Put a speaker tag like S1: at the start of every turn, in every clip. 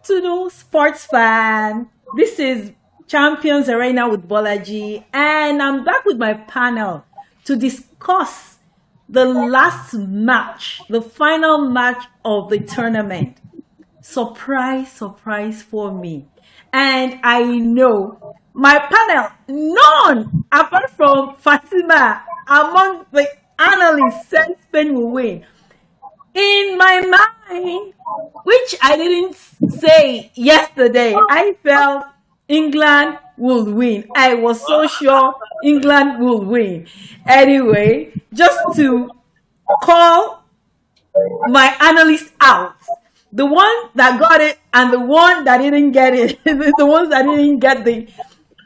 S1: afternoon, sports fan. This is Champions Arena with Bolaji, and I'm back with my panel to discuss the last match, the final match of the tournament. Surprise, surprise for me. And I know my panel, none apart from Fatima among the analysts said Spain will win. In my mind, which I didn't say yesterday, I felt England would win. I was so sure England would win. Anyway, just to call my analyst out, the one that got it and the one that didn't get it, the ones that didn't get the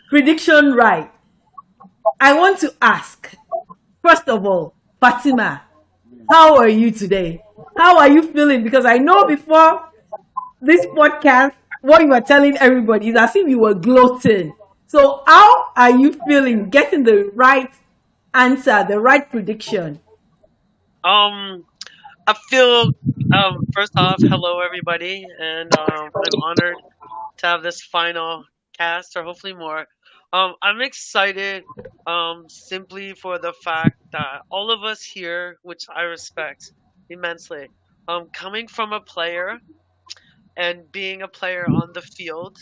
S1: prediction right. I want to ask, first of all, Fatima, how are you today? How are you feeling? Because I know before this podcast, what you were telling everybody is as if you were gloating. So, how are you feeling getting the right answer, the right prediction?
S2: Um, I feel first off, hello everybody, and I'm honored to have this final cast, or hopefully more. I'm excited, simply for the fact that all of us here, which I respect immensely, coming from a player and being a player on the field,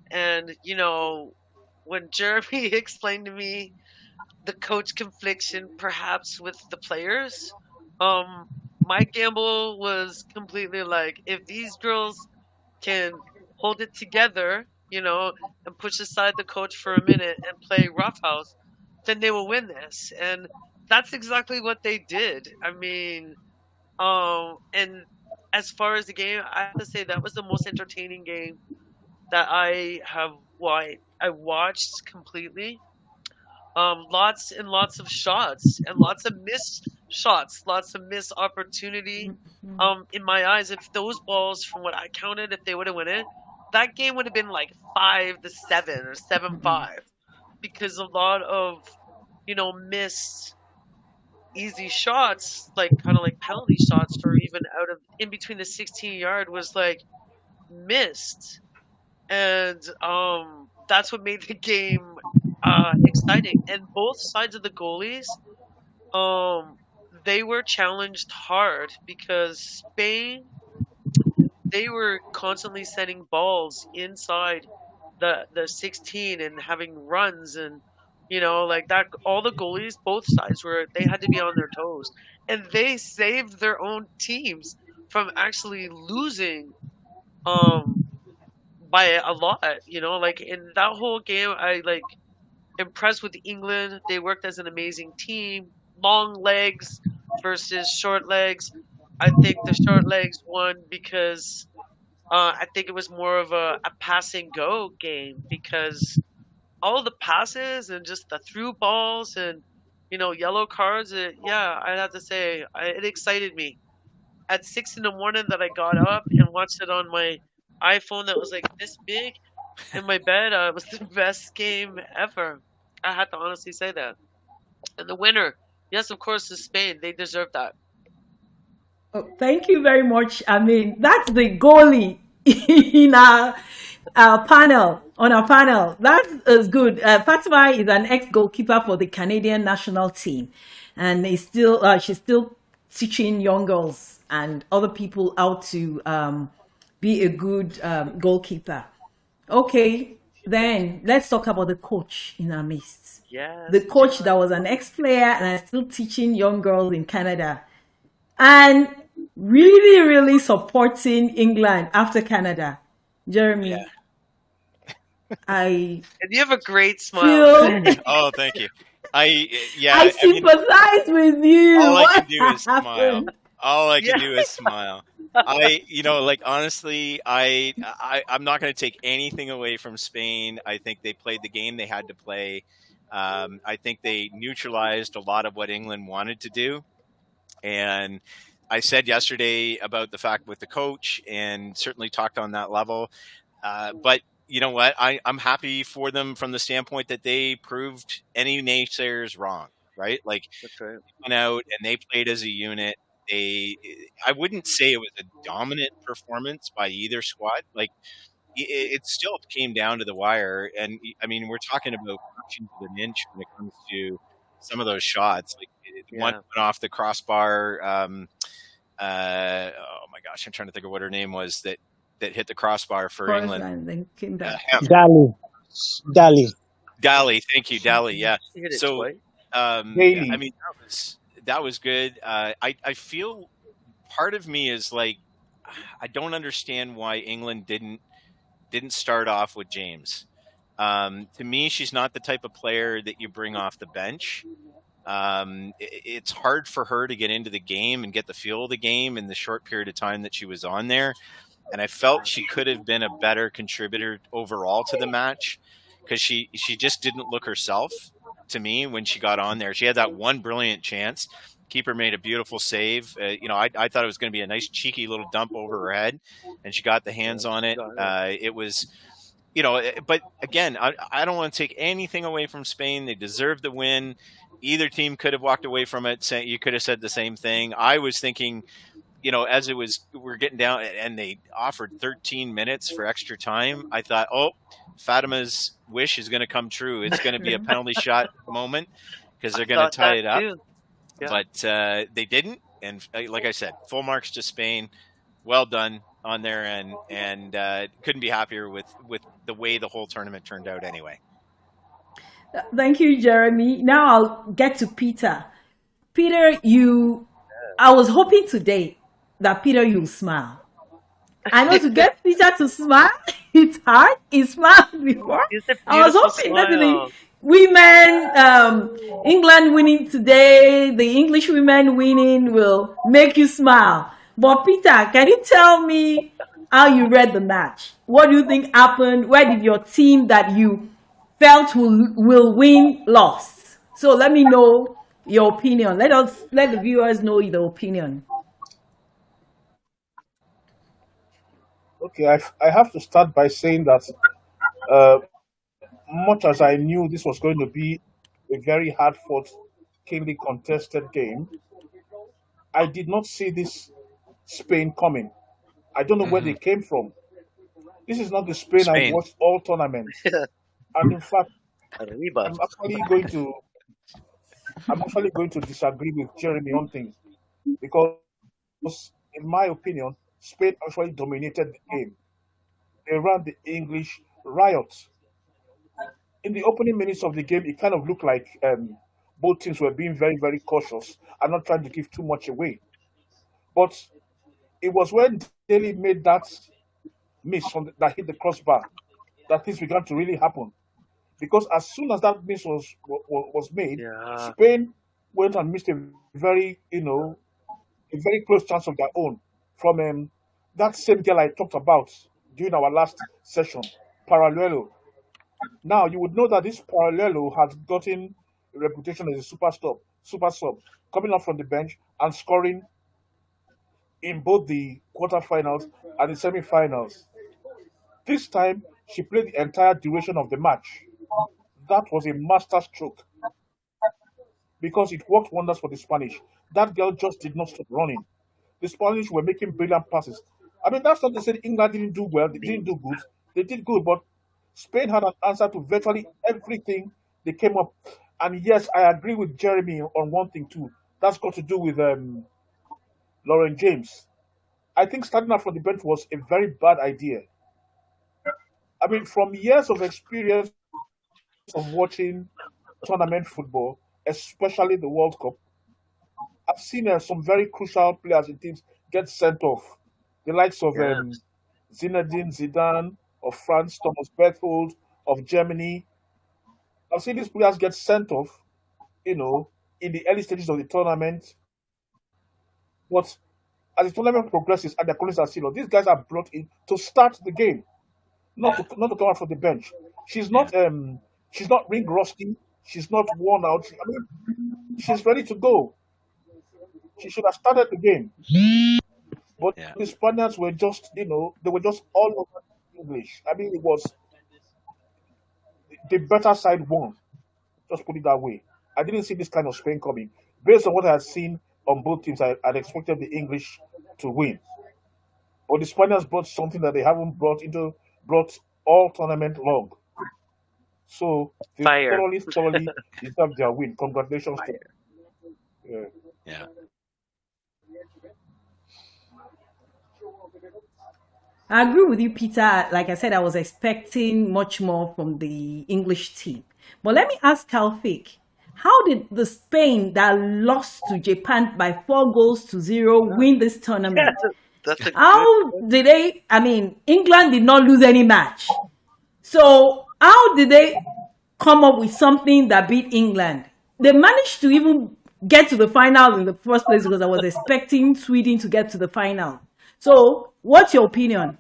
S2: and when Jeremy explained to me the coach confliction perhaps with the players. Um, my gamble was completely like, if these girls can hold it together, and push aside the coach for a minute and play roughhouse, then they will win this. And that's exactly what they did. I mean, and as far as the game, I have to say that was the most entertaining game that I watched completely. Lots and lots of shots and lots of missed shots, lots of missed opportunity. In my eyes, if those balls, from what I counted, if they would have won it, that game would have been like 5-7 or 7-5, because a lot of missed easy shots, like kind of like penalty shots, or even out of in between the 16-yard was like missed, and that's what made the game exciting. And both sides of the goalies, um, they were challenged hard, because Spain, they were constantly sending balls inside the 16 and having runs, and like that. All the goalies, both sides, they had to be on their toes, and they saved their own teams from actually losing um by a lot. Like in that whole game, I like impressed with England. They worked as an amazing team. Long legs versus short legs. I think the short legs won because I think it was more of a pass and go game, because all the passes and just the through balls and yellow cards. Yeah, I'd have to say it excited me. At 6 in the morning, that I got up and watched it on my iPhone that was like this big in my bed. It was the best game ever. I had to honestly say that. And the winner, yes, of course, is Spain. They deserve that.
S1: Oh, thank you very much. I mean, that's the goalie in our panel, on our panel. That is good. Fatima is an ex-goalkeeper for the Canadian national team, and she's still teaching young girls and other people how to be a good goalkeeper. Okay, then let's talk about the coach in our midst. The
S2: Yes,
S1: coach that was an ex-player and is still teaching young girls in Canada, and really, really supporting England after Canada.
S3: Yeah.
S1: Jeremy, I
S2: and you have a great smile.
S1: feel
S3: Oh, thank you. I
S1: I
S3: yeah. I mean,
S1: sympathize with you.
S3: all I can
S1: What
S3: do is smile.
S1: happened?
S3: All I can
S2: Yeah,
S3: do is smile. Like honestly, I'm not going to take anything away from Spain. I think they played the game they had to play. I think they neutralized a lot of what England wanted to do. And I said yesterday about the fact with the coach, and certainly talked on that level. But you know what? I'm happy for them from the standpoint that they proved any naysayers wrong, right? Like,
S2: that's right.
S3: went out and they played as a unit. they I wouldn't say it was a dominant performance by either squad. Like it still came down to the wire, and I mean we're talking about fractions of an inch when it comes to some of those shots. Like one
S2: Yeah.
S3: went off the crossbar. Oh my gosh, I'm trying to think of what her name was that hit the crossbar for
S1: Forest
S3: England.
S1: and then came back.
S4: Dali. Dali.
S3: Dali, thank you, Dali. Yeah.
S2: She hit it
S3: So,
S2: twice.
S3: I
S4: Daily.
S3: mean, that was good. I feel part of me is like I don't understand why England didn't start off with James. To me, she's not the type of player that you bring off the bench. It's hard for her to get into the game and get the feel of the game in the short period of time that she was on there. And I felt she could have been a better contributor overall to the match because she just didn't look herself to me when she got on there. She had that one brilliant chance. Keeper made a beautiful save. I thought it was going to be a nice cheeky little dump over her head, and she got the hands on it. It was, but again, I don't want to take anything away from Spain. They deserved the win. Either team could have walked away from it. You could have said the same thing. I was thinking, as we're getting down and they offered 13 minutes for extra time, I thought, oh, Fatima's wish is going to come true. It's going to be a penalty shot moment because they're going to tie it up.
S2: Too. Yeah.
S3: But they didn't. And like I said, full marks to Spain. Well done on their end. And couldn't be happier with the way the whole tournament turned out anyway.
S1: Thank you, Jeremy. Now I'll get to Peter. Peter, I was hoping today that Peter, you'll smile. I know to get Peter to smile, it's hard. He smiled before. I was hoping that the women, England winning today, the English women winning will make you smile. But Peter, can you tell me how you read the match? What do you think happened? Where did your team that you felt will win lost? So let me know your opinion. Let the viewers know the opinion.
S4: Okay, I have to start by saying that uh, much as I knew this was going to be a very hard fought, keenly contested game, I did not see this Spain coming. I don't know where they came from. This is not the Spain I
S3: Spain.
S4: watched all tournaments. And in fact,
S2: Arriba.
S4: I'm actually going to disagree with Jeremy on things because, in my opinion, Spain actually dominated the game. They ran the English riot. In the opening minutes of the game, it kind of looked like both teams were being very, very cautious and not trying to give too much away. But it was when Daly made that miss that hit the crossbar that things began to really happen. Because as soon as that miss was made,
S2: Yeah.
S4: Spain went and missed a very, a very close chance of their own from that same girl I talked about during our last session, Parallelo. Now you would know that this Parallelo has gotten a reputation as a super sub, coming up from the bench and scoring in both the quarterfinals and the semi-finals. This time she played the entire duration of the match. That was a masterstroke because it worked wonders for the Spanish. That girl just did not stop running. The Spanish were making brilliant passes. I mean, that's not to say England didn't do well, they didn't do good. They did good, but Spain had an answer to virtually everything they came up. And yes, I agree with Jeremy on one thing too. That's got to do with Lauren James. I think starting out from the bench was a very bad idea. I mean, from years of experience of watching tournament football, especially the World Cup, I've seen some very crucial players in teams get sent off. The likes of
S2: Yes.
S4: Zinedine Zidane of France, Thomas Berthold of Germany. I've seen these players get sent off, in the early stages of the tournament. But as the tournament progresses and the colleagues are still on, these guys are brought in to start the game, not to come out from the bench. She's not ring rusty. She's not worn out. I mean, she's ready to go. She should have started the game. But
S3: Yeah.
S4: the Spaniards were just, they were just all over English. I mean, it was the better side won. Just put it that way. I didn't see this kind of Spain coming. Based on what I had seen on both teams. I'd expected the English to win, but the Spaniards brought something that they haven't brought all tournament long. So they
S2: Fire.
S4: thoroughly deserve their win. Congratulations to
S2: Fire.
S4: yeah.
S3: Yeah.
S1: I agree with you, Peter. Like I said, I was expecting much more from the English team. But let me ask Taufik, how did the Spain that lost to Japan by 4 goals to 0 win this
S2: Yeah,
S1: tournament?
S2: that's a good
S1: How did they? I mean, England did not lose any match. So how did they come up with something that beat England? They managed to even get to the final in the first place because I was expecting Sweden to get to the final. So what's your opinion?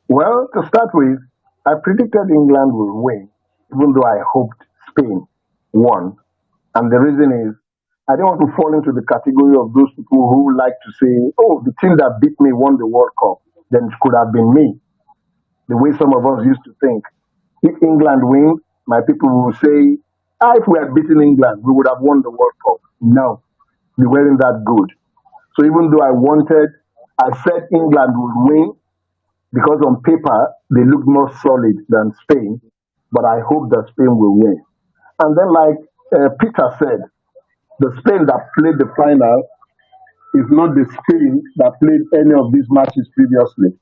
S5: Well, to start with, I predicted England will win, even though I hoped Spain won. And the reason is, I don't want to fall into the category of those people who like to say, oh, the team that beat me won the World Cup, then it could have been me. The way some of us used to think. If England wins, my people will say, if we had beaten England, we would have won the World Cup. No, we weren't that good. So even though I said England would win because on paper they looked more solid than Spain, but I hope that Spain will win. And then, like Peter said, the Spain that played the final is not the Spain that played any of these matches previously.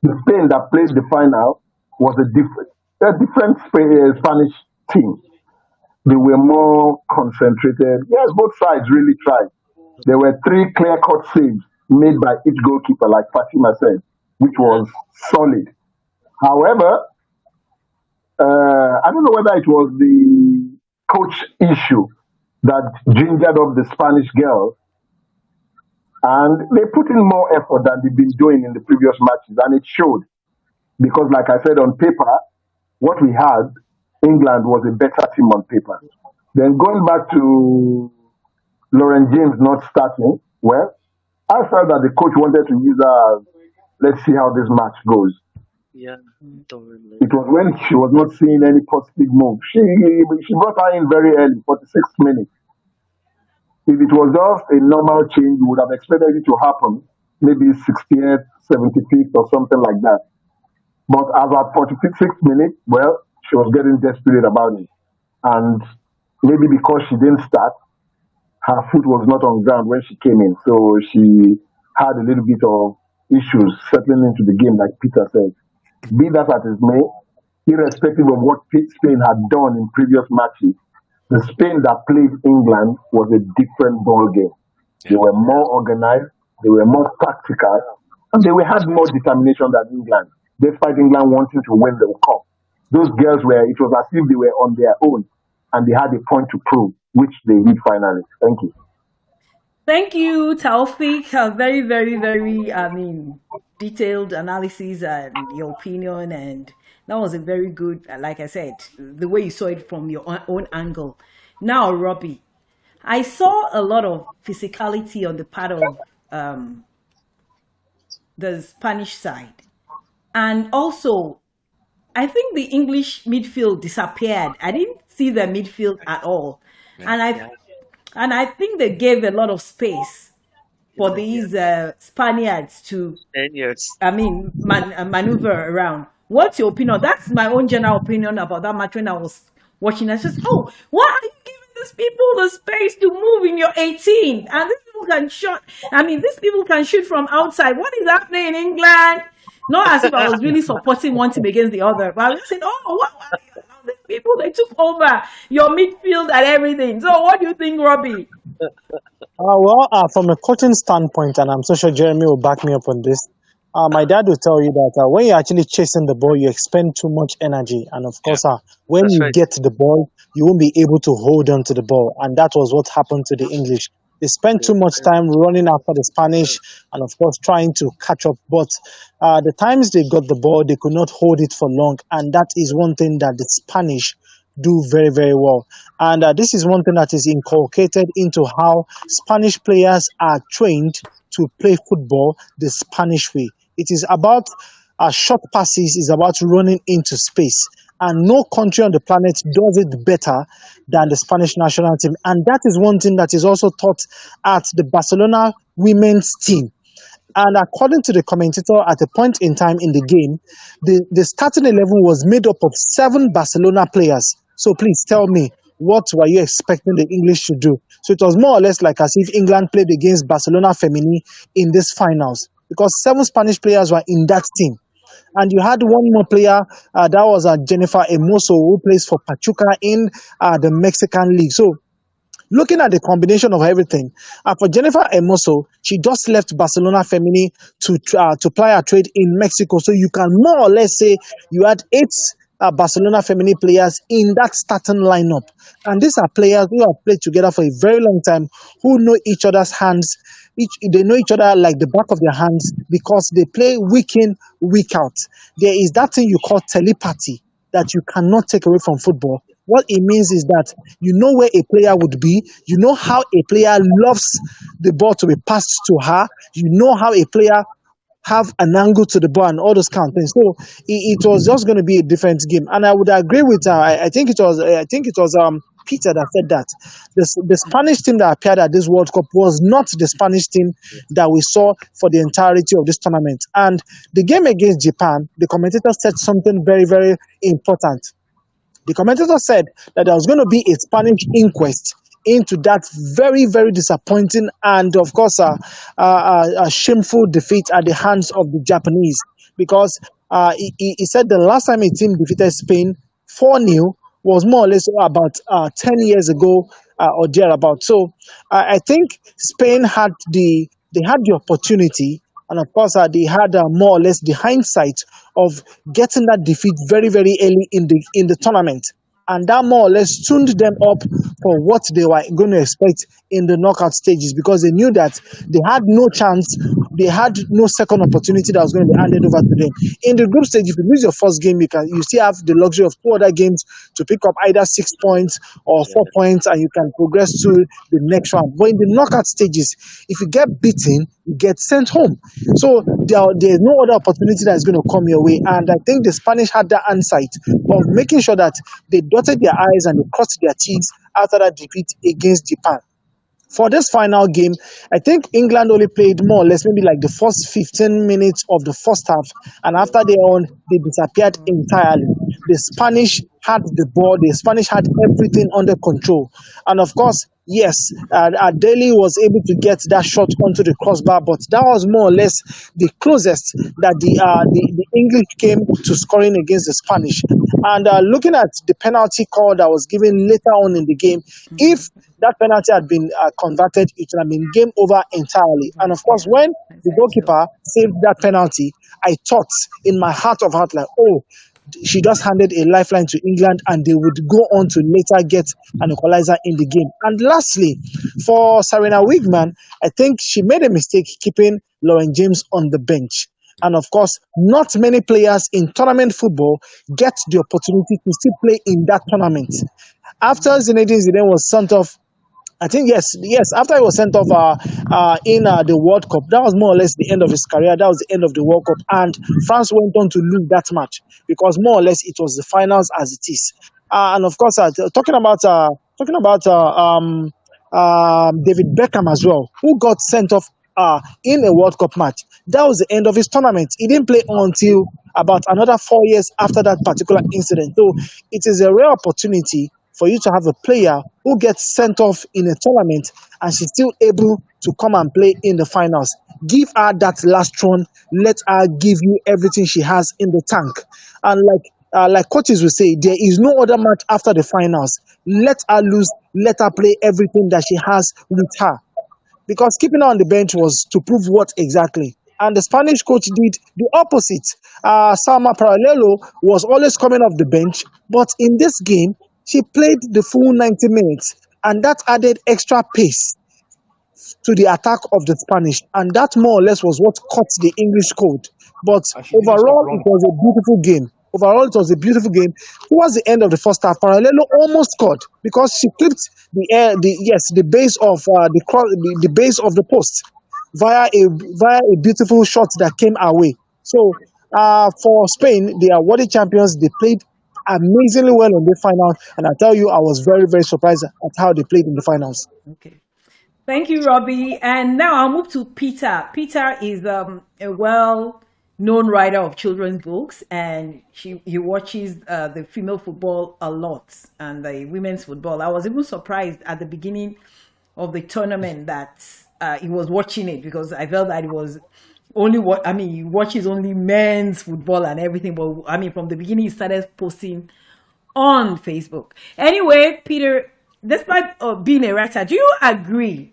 S5: The Spain that played the final was a different Spanish team. They were more concentrated. Yes, both sides really tried. There were three clear-cut saves made by each goalkeeper, like Fatima said, which was solid. However, I don't know whether it was the coach issue that gingered up the Spanish girls, and they put in more effort than they've been doing in the previous matches, and it showed. Because, like I said, on paper, what we had, England was a better team on paper. Then going back to Lauren James not starting, well, I felt that the coach wanted to use her as, let's see how this match goes.
S2: Yeah, don't remember.
S5: It was when she was not seeing any positive move. She brought her in very early, 46th minute. If it was just a normal change, we would have expected it to happen maybe 60th, 75th, or something like that. But as at 46th minute, well, she was getting desperate about it. And maybe because she didn't start, her foot was not on ground when she came in. So she had a little bit of issues settling into the game, like Peter said. Be that as it may, irrespective of what Spain had done in previous matches, the Spain that played England was a different ball game. They were more organized, they were more tactical, and had more determination than England, despite England wanting to win the cup. Those girls it was as if they were on their own, and they had a point to prove, which they did finally. Thank you.
S1: Thank you, Taufik. A very, very, very, detailed analysis and your opinion. And that was a very good, like I said, the way you saw it from your own angle. Now, Robbie, I saw a lot of physicality on the part of the Spanish side. And also, I think the English midfield disappeared. I didn't see the midfield at all. And I think they gave a lot of space for these Spaniards to,
S2: Spaniards.
S1: maneuver around. What's your opinion? That's my own general opinion about that match when I was watching. I just, why are you giving these people the space to move in your 18? And these people can shoot. These people can shoot from outside. What is happening in England? Not as if I was really supporting one team against the other, but I was saying, what are these people? They took over your midfield and everything. So what do you think, Robbie?
S6: From a coaching standpoint, and I'm so sure Jeremy will back me up on this, my dad will tell you that when you're actually chasing the ball, you expend too much energy. And of course, when
S2: That's
S6: you
S2: right.
S6: get to the ball, you won't be able to hold on to the ball. And that was what happened to the English. They spent too much time running after the Spanish and, of course, trying to catch up. But the times they got the ball, they could not hold it for long. And that is one thing that the Spanish do very, very well. And this is one thing that is inculcated into how Spanish players are trained to play football the Spanish way. It is about short passes, is about running into space. and no country on the planet does it better than the Spanish national team. And that is one thing that is also taught at the Barcelona women's team. And according to the commentator, at a point in time in the game, the starting 11 was made up of 7 Barcelona players. So please tell me, what were you expecting the English to do? So it was more or less like as if England played against Barcelona Femini in this finals, because 7 Spanish players were in that team. And you had one more player, that was Jennifer Hermoso, who plays for Pachuca in the Mexican League. So looking at the combination of everything, for Jennifer Hermoso, she just left Barcelona Femini to ply her trade in Mexico. So you can more or less say you had 8 Barcelona Femini players in that starting lineup. And these are players who have played together for a very long time, who know each other's hands. They know each other like the back of their hands because they play week in, week out. There is that thing you call telepathy that you cannot take away from football. What it means is that you know where a player would be, you know how a player loves the ball to be passed to her, you know how a player have an angle to the ball and all those kind of things. So it was just going to be a different game. And I would agree with I think it was Peter that said that the Spanish team that appeared at this World Cup was not the Spanish team that we saw for the entirety of this tournament. And the game against Japan, the commentator said something very, very important. The commentator said that there was going to be a Spanish inquest into that very, very disappointing and, of course, a shameful defeat at the hands of the Japanese. Because he said the last time a team defeated Spain 4-0 was more or less about 10 years ago or thereabout. So I think Spain had the opportunity, and of course, they had more or less the hindsight of getting that defeat very, very early in the tournament. And that more or less tuned them up for what they were going to expect in the knockout stages, because they knew that they had no chance, they had no second opportunity that was going to be handed over to them. In the group stage, if you lose your first game, you still have the luxury of 2 other games to pick up either 6 points or 4 points, and you can progress to the next round. But in the knockout stages, if you get beaten, you get sent home. So there's no other opportunity that is going to come your way. And I think the Spanish had that insight of making sure that they dotted their I's and they crossed their T's after that defeat against Japan. For this final game, I think England only played more or less maybe like the first 15 minutes of the first half, and after they disappeared entirely. The Spanish had the ball, the Spanish had everything under control. And of course, yes, Adeli was able to get that shot onto the crossbar, but that was more or less the closest that the English came to scoring against the Spanish. And looking at the penalty call that was given later on in the game, if that penalty had been converted, it would have been game over entirely. And of course, when the goalkeeper saved that penalty, I thought in my heart of heart, like, oh, she just handed a lifeline to England and they would go on to later get an equalizer in the game. And lastly, for Serena Wigman, I think she made a mistake keeping Lauren James on the bench. And of course, not many players in tournament football get the opportunity to still play in that tournament. After Zinedine Zidane was sent off, I think yes. After he was sent off in the World Cup, that was more or less the end of his career. That was the end of the World Cup, and France went on to lose that match because more or less it was the finals as it is. And of course, talking about David Beckham as well, who got sent off in a World Cup match. That was the end of his tournament. He didn't play until about another 4 years after that particular incident. So it is a rare opportunity for you to have a player who gets sent off in a tournament and she's still able to come and play in the finals. Give her that last run. Let her give you everything she has in the tank. And like coaches will say, there is no other match after the finals. Let her lose. Let her play everything that she has with her. Because keeping her on the bench was to prove what exactly? And the Spanish coach did the opposite. Salma Paralelo was always coming off the bench, but in this game, she played the full 90 minutes, and that added extra pace to the attack of the Spanish, and that more or less was what caught the English code. But overall, it was a beautiful game. Towards the end of the first half, Paralelo almost scored because she clipped the base of the base of the post via a beautiful shot that came our way. So for Spain, they are world champions. They played amazingly well in the final. And I tell you, I was very, very surprised at how they played in the finals.
S1: Okay. Thank you, Robbie. And now I'll move to Peter. Peter is a well-known writer of children's books, and he watches the female football a lot and the women's football. I was even surprised at the beginning of the tournament that he was watching it, because I felt that it was only what I mean. He watches only men's football and everything, but I mean, from the beginning, he started posting on Facebook. Anyway, Peter, despite being a writer, do you agree?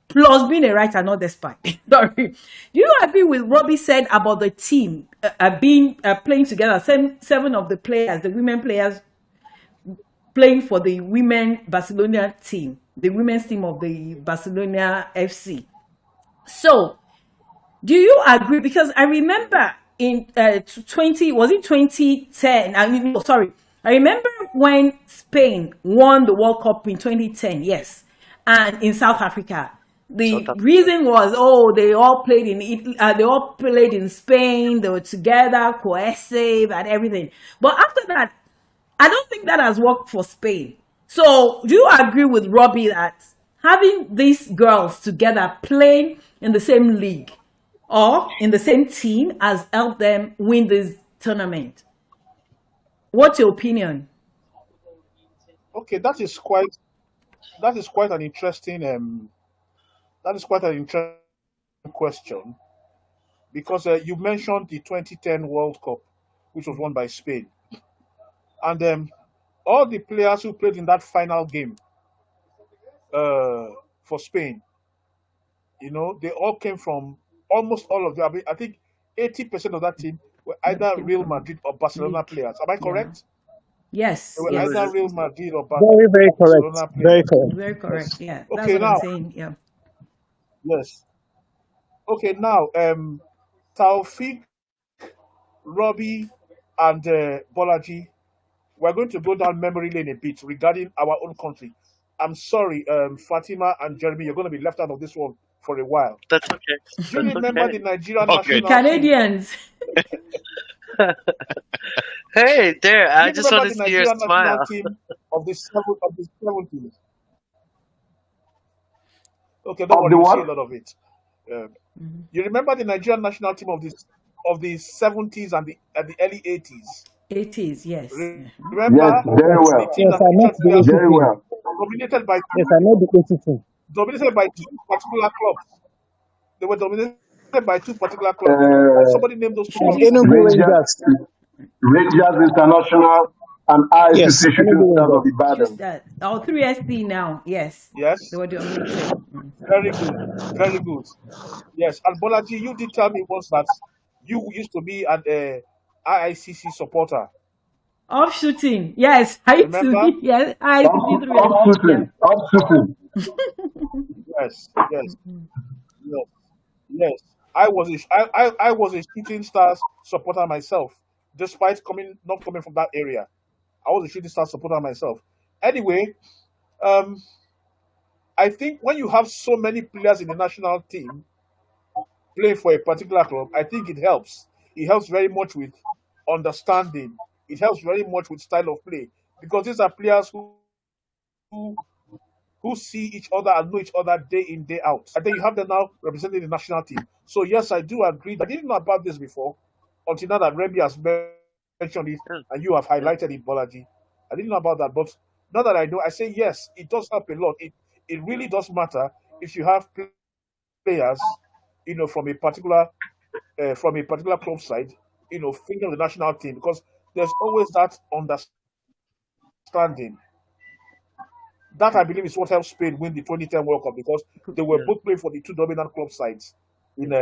S1: Plus being a writer, not despite. Sorry. Do you agree with Robbie said about the team being playing together? Seven of the players, the women players, playing for the women Barcelona team, the women's team of the Barcelona FC. So, do you agree? Because I remember in 2010? I mean, no, sorry. I remember when Spain won the World Cup in 2010. Yes, and in South Africa.
S2: South
S1: The
S2: Africa.
S1: reason was, oh, they all played in Italy, they all played in Spain. They were together, cohesive, and everything. But after that, I don't think that has worked for Spain. So, do you agree with Robbie that having these girls together playing in the same league or in the same team has helped them win this tournament? What's your opinion?
S4: Okay, that is quite an interesting question, because you mentioned the 2010 World Cup, which was won by Spain, and all the players who played in that final game for Spain, they all came from, almost all of them. I mean, I think 80% of that team were either
S1: Came
S4: Real
S1: from
S4: Madrid or Barcelona
S1: league.
S4: players. Am I
S1: Yeah.
S4: correct? They
S1: Yes,
S4: were
S2: It
S1: yes.
S4: either
S2: was
S4: Real Madrid or
S6: Very, very correct.
S4: Barcelona
S6: Very
S4: players.
S6: correct.
S1: Very correct.
S4: Yes.
S1: Yeah, that's
S4: Okay,
S1: what I'm
S4: now,
S1: saying. Yeah.
S4: yes. Okay, now, Taufik, Robbie, and Bolaji, we're going to go down memory lane a bit regarding our own country. I'm sorry, Fatima and Jeremy, you're going to be left out of this one for a while.
S2: That's okay.
S4: Do you
S2: That's
S4: remember
S2: okay.
S4: the Nigerian
S3: Oh, good.
S1: The
S4: national team?
S1: Canadians.
S2: Hey, there.
S4: Do
S2: I
S4: you
S2: just want
S4: remember
S2: to
S4: the
S2: see your
S4: Nigerian national
S2: smile.
S4: team of the 70s? Okay, don't
S5: Of
S4: worry,
S5: the
S4: we'll see a
S5: what?
S4: lot of it. Um,
S1: Mhm.
S4: you remember the Nigerian national team of the 70s and the early 80s?
S1: 80s, yes.
S5: Yes,
S4: Remember
S5: very
S4: the
S5: well.
S4: team
S6: Yes,
S4: that
S6: I met
S4: featured
S6: the
S4: players
S6: 80
S5: Very
S6: team.
S5: well.
S4: dominated by
S6: Yes, I met the 80 team.
S4: two particular clubs. They were dominated by two particular clubs. Can
S5: Uh,
S4: somebody name those two
S1: Should
S4: clubs?
S1: you?
S6: Enugu
S5: Rangers,
S6: Rangers.
S5: Rangers International, and
S6: Yes,
S5: ICC Shooting
S6: Enugu
S5: Stars of
S6: Rangers.
S1: Just
S5: Ibadan.
S1: that. Oh, 3SD now. Yes. They
S4: Yes,
S1: were dominated. Mm.
S4: very good, very good. Yes, and Bolaji, you did tell me once that you used to be an IICC supporter.
S1: Off shooting. Yes. I used to
S4: Remember?
S1: be. Yes. I used to be 3SD. Yeah.
S5: Off shooting.
S4: Yes, yes, yes, yes. I was a Shooting Stars supporter myself, despite not coming from that area. I was a Shooting Stars supporter myself. Anyway, um, I think when you have so many players in the national team playing for a particular club, I think it helps. It helps very much with understanding. It helps very much with style of play, because these are players who who see each other and know each other day in, day out. And then you have them now representing the national team. So yes, I do agree. I didn't know about this before until now that Remy has mentioned it
S2: Yeah,
S4: and you have
S2: yeah.
S4: highlighted it, Bolaji. I didn't know about that, but now that I know, I say yes, it does help a lot. It really does matter if you have players, from a particular club side, thinking of the national team, because there's always that understanding. That I believe is what helped Spain win the 2010 World Cup, because they were
S2: Yeah.
S4: both playing for the two dominant club sides in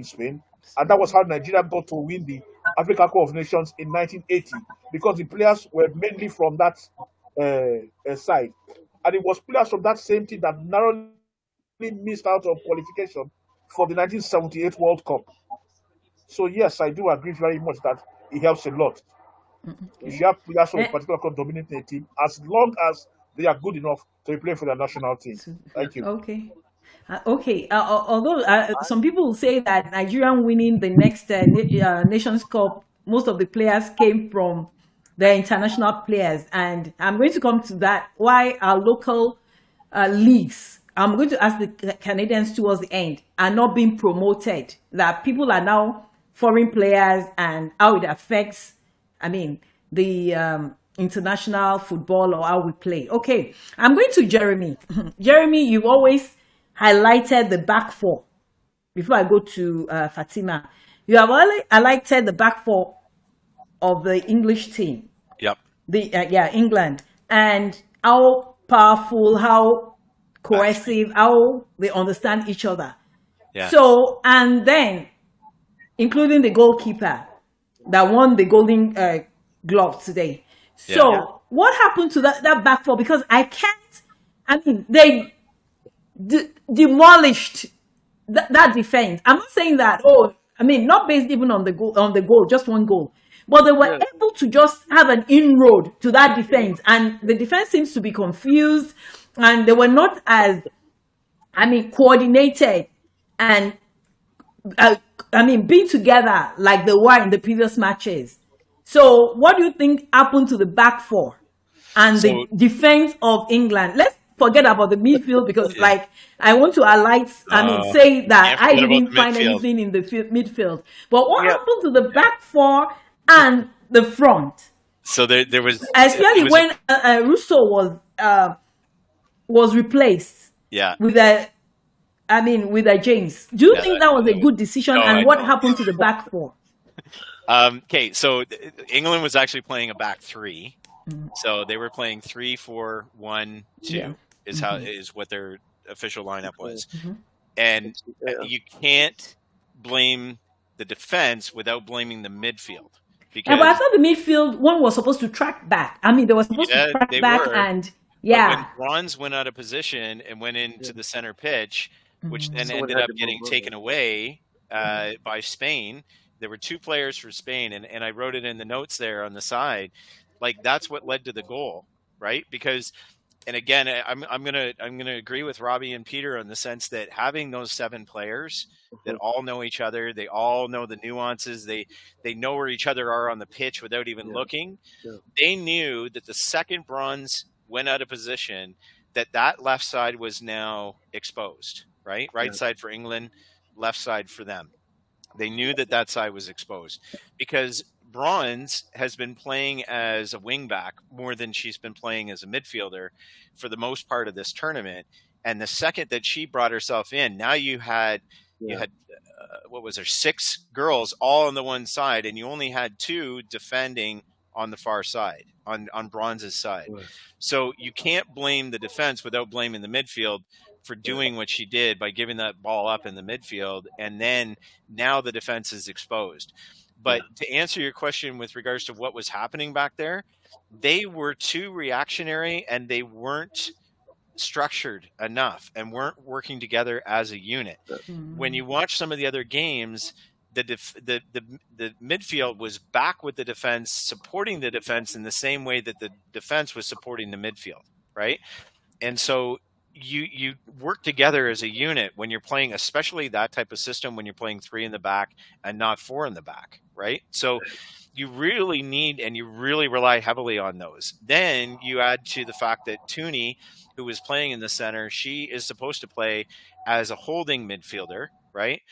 S4: Spain, and that was how Nigeria got to win the Africa Cup of Nations in 1980, because the players were mainly from that side, and it was players from that same team that narrowly missed out on qualification for the 1978 World Cup. So yes, I do agree very much that it helps a lot if
S1: Okay.
S4: you have players from a
S1: Eh,
S4: particular club dominating a team, as long as they are good enough to be playing for the national team.
S2: Yeah.
S4: Thank you.
S1: okay. Okay. Although some people will say that Nigerian winning the next Nations Cup, most of the players came from They're international players, and I'm going to come to that. Why our local leagues, I'm going to ask the Canadians towards the end, are not being promoted. That people are now foreign players, and how it affects, I mean, the international football or how we play. Okay, I'm going to Jeremy. Jeremy, you've always highlighted the back four. Before I go to Fatima, you have already highlighted the back four of the English team,
S3: Yep.
S1: England, and how powerful, how
S3: That's
S1: cohesive, how they understand each other.
S3: yeah.
S1: So, and then including the goalkeeper that won the Golden Glove today.
S3: Yeah.
S1: So, what happened to that back four? Because I can't. I mean, they demolished that defense. I'm not saying that. Oh, I mean, not based even on the goal, just one goal. But they were
S2: Yeah.
S1: able to just have an inroad to that defense, and the defense seems to be confused, and they were not as, I mean, coordinated and being together like they were in the previous matches. So, what do you think happened to the back four and
S3: So
S1: the defense of England? Let's forget about the midfield because,
S3: yeah.
S1: like, I want to highlight, say that
S3: Can't
S1: I
S3: forget about
S1: didn't
S3: the
S1: find
S3: midfield.
S1: anything in the midfield. But what
S2: Yeah.
S1: happened to the back four and the front?
S3: So there was
S1: Especially
S3: it was
S1: when Russo was replaced
S3: yeah.
S1: with a James. Do you
S3: Yeah,
S1: think that was a good decision?
S3: no, I
S1: And what
S3: don't.
S1: happened to the back four?
S3: Okay, so England was actually playing a back three.
S1: Mhm.
S3: So they were playing 3-4-1-2
S1: Yeah.
S3: is what their official lineup was.
S1: Mhm.
S3: And
S2: Yeah.
S3: you can't blame the defense without blaming the midfield
S1: Yeah, but I
S3: because
S1: thought the midfield one was supposed to track back. I mean, they were supposed to track
S3: they
S1: back,
S3: were.
S1: and
S3: But
S1: yeah.
S3: when Bronze went out of position and went into the center pitch, which then
S2: Someone
S3: ended
S2: had
S3: up
S2: to
S3: getting
S2: move
S3: taken
S2: over.
S3: away by Spain, there were two players for Spain, and I wrote it in the notes there on the side. Like that's what led to the goal, right? Because, and again, I'm gonna agree with Robbie and Peter on the sense that having those 7 players that all know each other, they all know the nuances, they know where each other are on the pitch without even
S2: Yeah.
S3: looking.
S2: Yeah.
S3: They knew that the second Bronze went out of position, that left side was now exposed, right? Right
S2: Yeah.
S3: side for England, left side for them. They knew that side was exposed because Bronze has been playing as a wingback more than she's been playing as a midfielder for the most part of this tournament. And the second that she brought herself in, now you had what was there, 6 girls all on the one side, and you only had 2 defending on the far side, on Bronze's side.
S2: Right.
S3: So you can't blame the defense without blaming the midfield for doing what she did by giving that ball up in the midfield, and then now the defense is exposed. But to answer your question with regards to what was happening back there, they were too reactionary and they weren't structured enough and weren't working together as a unit. When you watch some of the other games, the midfield was back with the defense, supporting the defense in the same way that the defense was supporting the midfield, right? And so you work together as a unit when you're playing, especially that type of system, when you're playing 3 in the back and not 4 in the back, right? So you really need, and you really rely heavily on those. Then you add to the fact that Tooney, who was playing in the center, she is supposed to play as a holding midfielder, right?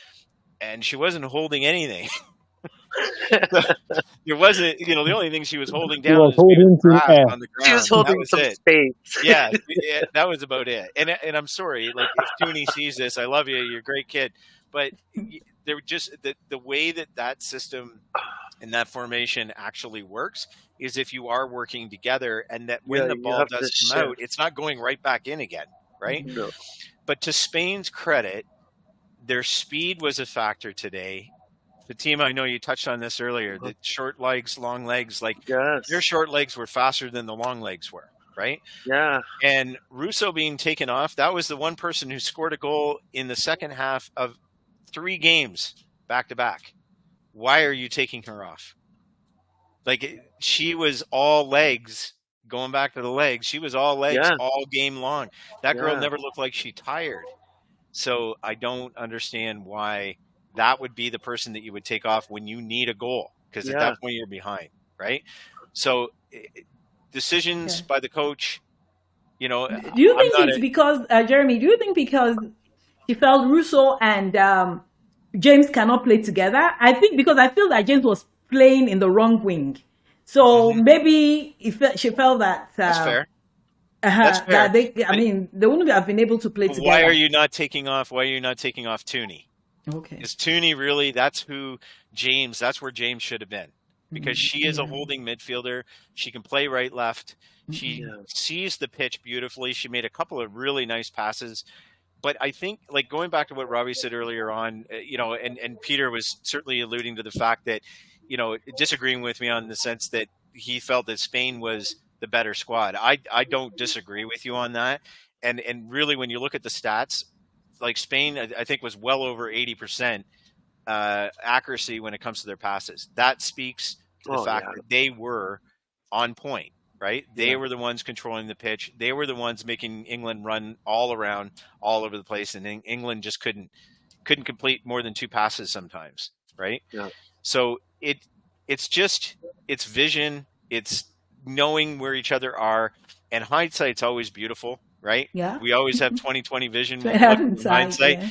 S3: And she wasn't holding anything. There wasn't, the only thing she was holding
S6: He
S3: down
S6: was
S3: was
S6: holding thin
S3: grass
S6: air.
S3: on the
S2: She was
S3: ground. That
S2: holding
S3: was
S2: some
S3: it.
S2: space.
S3: Yeah, that was about it. And I'm sorry, like if Tooney sees this, I love you, you're a great kid, but there just the way that system and that formation actually works is if you are working together, and that when
S2: Yeah,
S3: the
S2: you
S3: ball
S2: have
S3: does
S2: to
S3: come out,
S2: shift.
S3: it's not going right back in again, right?
S2: No.
S3: But to Spain's credit, their speed was a factor today. Fatima, I know you touched on this earlier, the short legs, long legs, like
S2: Yes.
S3: their short legs were faster than the long legs were, right?
S2: Yeah.
S3: And Russo being taken off, that was the one person who scored a goal in the second half of 3 games back to back. Why are you taking her off? Like she was all legs, going back to the legs. She was all legs
S2: Yeah.
S3: all game long. That girl
S2: Yeah.
S3: never looked like she tired. So I don't understand why that would be the person that you would take off when you need a goal, because at
S2: Yeah.
S3: that point you're behind, right? So decisions
S1: Okay.
S3: by the coach,
S1: Do you
S3: I'm
S1: think
S3: not
S1: it's
S3: a
S1: because Jeremy? Do you think because he felt Russo and James cannot play together? I think because I feel that James was playing in the wrong wing, so
S3: Mhm.
S1: maybe she felt that
S3: That's fair. That's fair.
S1: that they. I
S3: But
S1: mean, they wouldn't have been able to play
S3: why are
S1: together.
S3: you not taking off? Why are you not taking off Tooney?
S1: Okay.
S3: Is Tooney really? That's where James should have been, because she is a
S1: Yeah.
S3: holding midfielder. She can play right, left. She
S2: Yeah.
S3: sees the pitch beautifully. She made a couple of really nice passes. But I think, like, going back to what Robbie said earlier on, and Peter was certainly alluding to the fact that, disagreeing with me on the sense that he felt that Spain was the better squad. I don't disagree with you on that. And really, when you look at the stats, like Spain, I think was well over 80% accuracy when it comes to their passes. That speaks to the
S2: Oh
S3: fact
S2: yeah.
S3: that they were on point, right? They
S2: Yeah.
S3: were the ones controlling the pitch. They were the ones making England run all around, all over the place, and England just couldn't complete more than two passes sometimes, right?
S2: Yeah.
S3: So it's vision, it's knowing where each other are, and hindsight's always beautiful, right?
S1: Yeah.
S3: We always have 2020 vision
S1: So
S3: when
S1: I
S3: we look
S1: have
S3: at
S1: inside.
S3: hindsight.
S1: Yeah.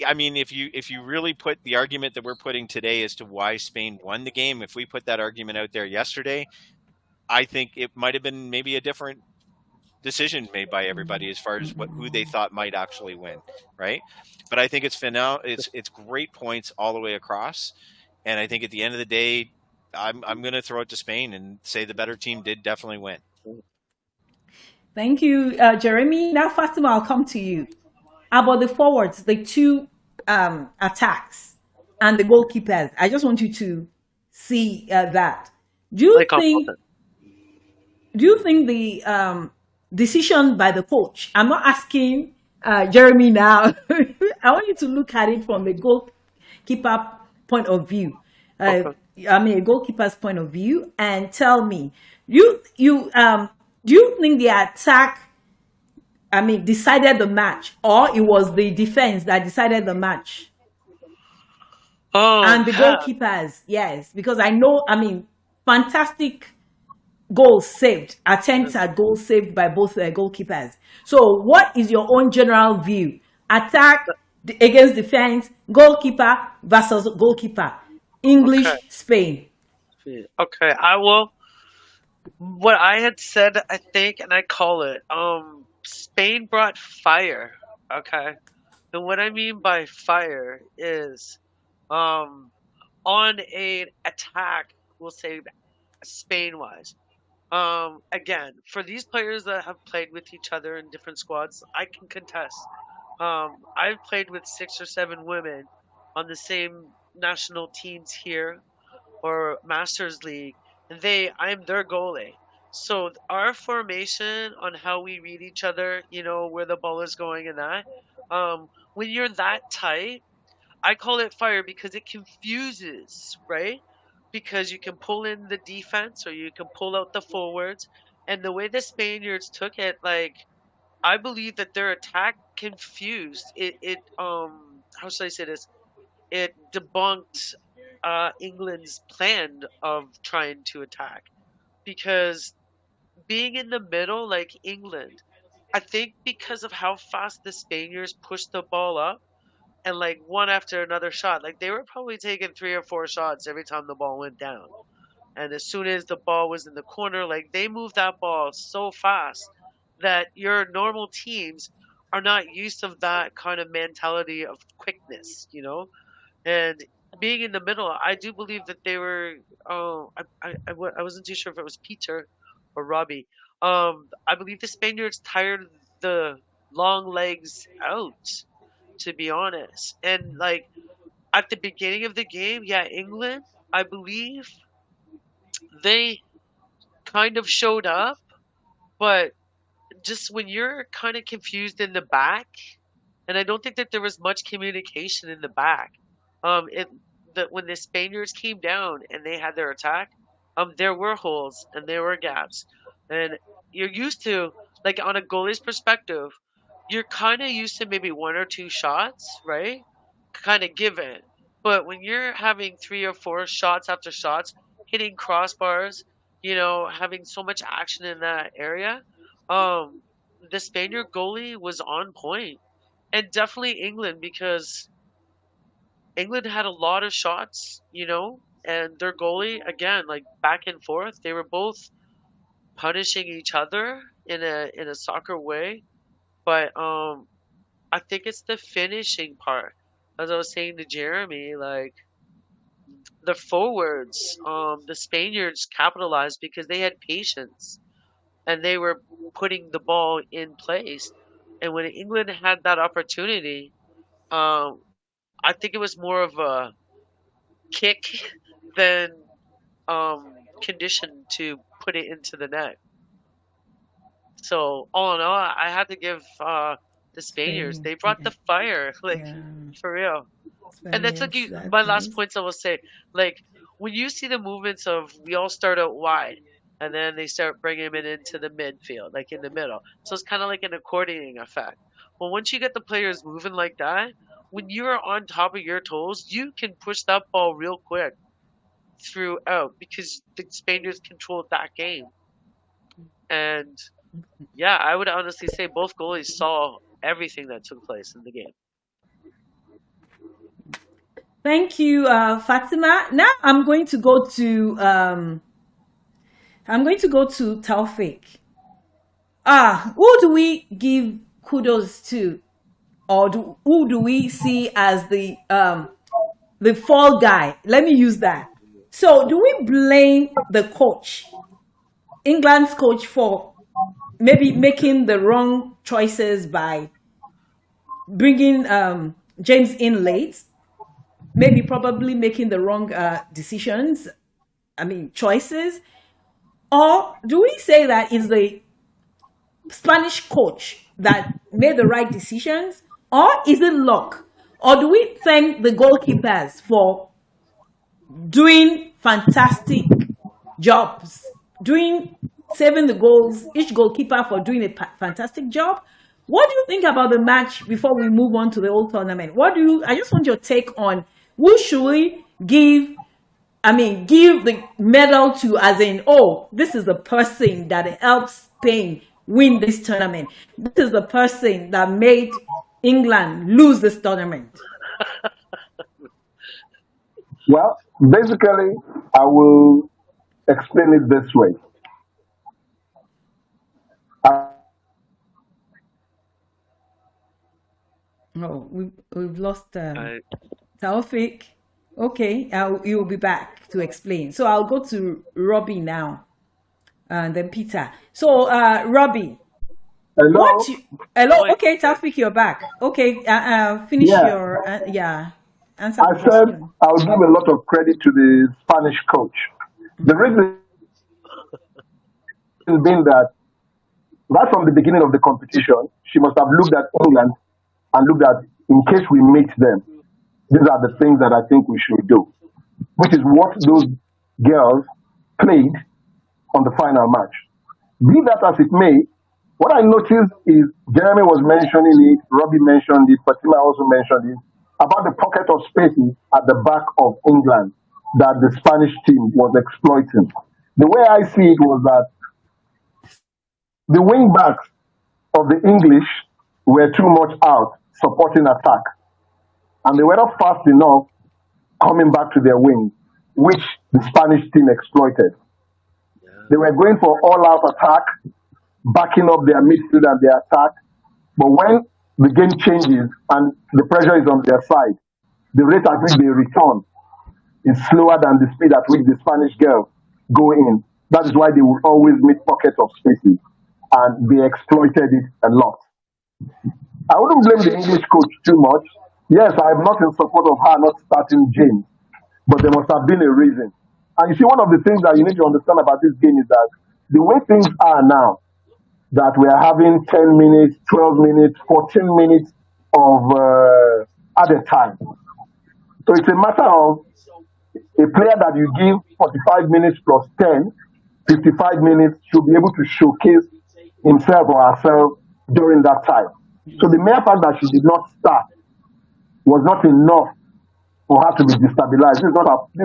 S3: I mean, if you really put the argument that we're putting today as to why Spain won the game, if we put that argument out there yesterday, I think it might have been maybe a different decision made by everybody as far as who they thought might actually win, right? But I think it's great points all the way across, and I think at the end of the day, I'm going to throw it to Spain and say the better team did definitely win.
S1: Thank you, Jeremy. Now, Fatima, I'll come to you. About the forwards, the two attacks, and the goalkeepers. I just want you to see that. Do
S2: Like
S1: you think?
S2: consultant.
S1: Do you think the decision by the coach? I'm not asking Jeremy now. I want you to look at it from the goalkeeper point of view. Uh,
S2: Okay.
S1: I mean, a goalkeeper's point of view, and tell me, do you think the attack? I mean, decided the match, or it was the defense that decided the match? And the
S2: Yeah.
S1: goalkeepers, yes, because I know, I mean, fantastic goals saved, attempts at goals saved by both goalkeepers. So, what is your own general view? Attack against defense, goalkeeper versus goalkeeper,
S2: Okay.
S1: English, Spain.
S2: Okay. I will. What I had said, I think, and I call it, Spain brought fire. Okay. And what I mean by fire is, um, on a attack, we'll say Spain wise. Again, for these players that have played with each other in different squads, I can contest. I've played with 6 or 7 women on the same national teams here or Masters League, and I'm their goalie. So our formation on how we read each other, where the ball is going and that, when you're that tight, I call it fire because it confuses, right? Because you can pull in the defense or you can pull out the forwards. And the way the Spaniards took it, like, I believe that their attack confused. How should I say this? It debunked England's plan of trying to attack. Because being in the middle, like England, I think because of how fast the Spaniards pushed the ball up, and like one after another shot. Like they were probably taking 3 or 4 shots every time the ball went down. And as soon as the ball was in the corner, like they moved that ball so fast that your normal teams are not used to that kind of mentality of quickness. And being in the middle, I do believe that they were. Oh, I wasn't too sure if it was Peter or Robbie. I believe the Spaniards tired the long legs out, to be honest. And like at the beginning of the game, yeah, England, I believe they kind of showed up, but just when you're kind of confused in the back, and I don't think that there was much communication in the back. It that when the Spaniards came down and they had their attack, there were holes and there were gaps, and you're used to, like, on a goalie's perspective, you're kind of used to maybe 1 or 2 shots, right? Kind of given, but when you're having 3 or 4 shots after shots, hitting crossbars, having so much action in that area. Um, the Spaniard goalie was on point, and definitely England, because England had a lot of shots, and their goalie, again, like back and forth, they were both punishing each other in a soccer way. But I think it's the finishing part. As I was saying to Jeremy, like the forwards, the Spaniards capitalized because they had patience and they were putting the ball in place. And when England had that opportunity, um, I think it was more of a kick than condition to put it into the net. So all in all, I had to give the Spaniards.
S1: Spain.
S2: They brought
S1: Yeah.
S2: the fire, like
S1: Yeah.
S2: for real. And that's like
S1: Spaniards.
S2: my
S1: That
S2: last
S1: is.
S2: points I will say. Like when you see the movements of we all start out wide, and then they start bringing it into the midfield, like in the middle. So it's kind of like an accordioning effect. Well, once you get the players moving like that, when you're on top of your toes, you can push that ball real quick throughout because the Spaniards controlled that game. And yeah, I would honestly say both goalies saw everything that took place in the game.
S1: Thank you, Fatima. Now I'm going to go to Taufik. Who do we give kudos to, or who do we see as the fall guy? Let me use that. So, do we blame the coach, England's coach, for maybe making the wrong choices by bringing James in late? Maybe probably making the wrong decisions. I mean, choices. Or do we say that it's the Spanish coach that made the right decisions? Or is it luck? Or do we thank the goalkeepers for doing fantastic jobs, doing saving the goals, each goalkeeper for doing a fantastic job? What do you think about the match before we move on to the whole tournament? I just want your take on who should we give the medal to, as in, oh, this is the person that helps Spain win this tournament. This is the person that made England lose this tournament.
S5: Well, basically, I will explain it this way. I
S1: Oh, we've lost
S2: I
S1: Taufik. Okay, you'll be back to explain. So I'll go to Robbie now, and then Peter. So, Robbie,
S5: Hello?
S1: hello?
S2: Wait,
S1: Okay, Taufik, you're back. Okay, finish
S5: Yeah,
S1: your answer
S5: I
S1: the
S5: said
S1: question.
S5: I'll give a lot of credit to the Spanish coach. The reason being that right from the beginning of the competition, she must have looked at England and looked at, in case we meet them, these are the things that I think we should do, which is what those girls played on the final match. Be that as it may, what I noticed is Jeremy was mentioning it, Robbie mentioned it, Fatima also mentioned it, about the pocket of spaces at the back of England that the Spanish team was exploiting. The way I see it was that the wing backs of the English were too much out supporting attack, and they were not fast enough coming back to their wing, which the Spanish team exploited.
S2: yeah.
S5: They were going for all-out attack, backing up their midfield and their attack. But when the game changes and the pressure is on their side, the rate at which they return is slower than the speed at which the Spanish girls go in. That is why they will always meet pockets of spaces, and they exploited it a lot. I wouldn't blame the English coach too much. Yes, I'm not in support of her not starting James, but there must have been a reason. And you see, one of the things that you need to understand about this game is that the way things are now, that we are having 10 minutes, 12 minutes, 14 minutes of added time. So it's a matter of a player that you give 45 minutes plus 10, 55 minutes should be able to showcase himself or herself during that time. So the mere fact that she did not start was not enough for her to be destabilized. This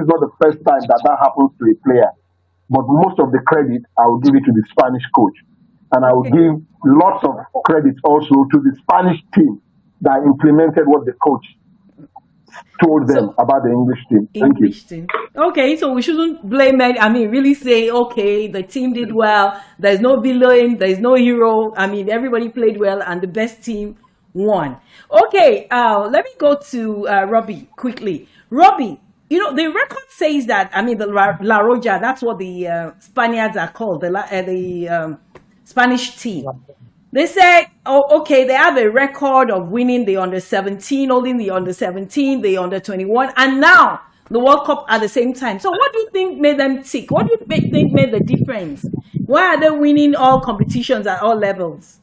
S5: is not the first time that happens to a player. but most of the credit I will give it to the Spanish coach. And I will
S1: Okay.
S5: give lots of credit also to the Spanish team that implemented what the coach told
S1: So
S5: them about the English team. Thank you.
S1: English team. Okay, so we shouldn't blame it. I mean, really say, okay, the team did well. There's no villain. There's no hero. I mean, everybody played well, and the best team won. Okay, let me go to Robbie quickly. Robbie, the record says that. I mean, the La Roja. That's what the Spaniards are called. The Spanish team. They said, oh, okay, they have a record of winning the under 17, holding the under 17, the under 21, and now the World Cup at the same time. So, what do you think made them tick? What do you think made the difference? Why are they winning all competitions at all levels?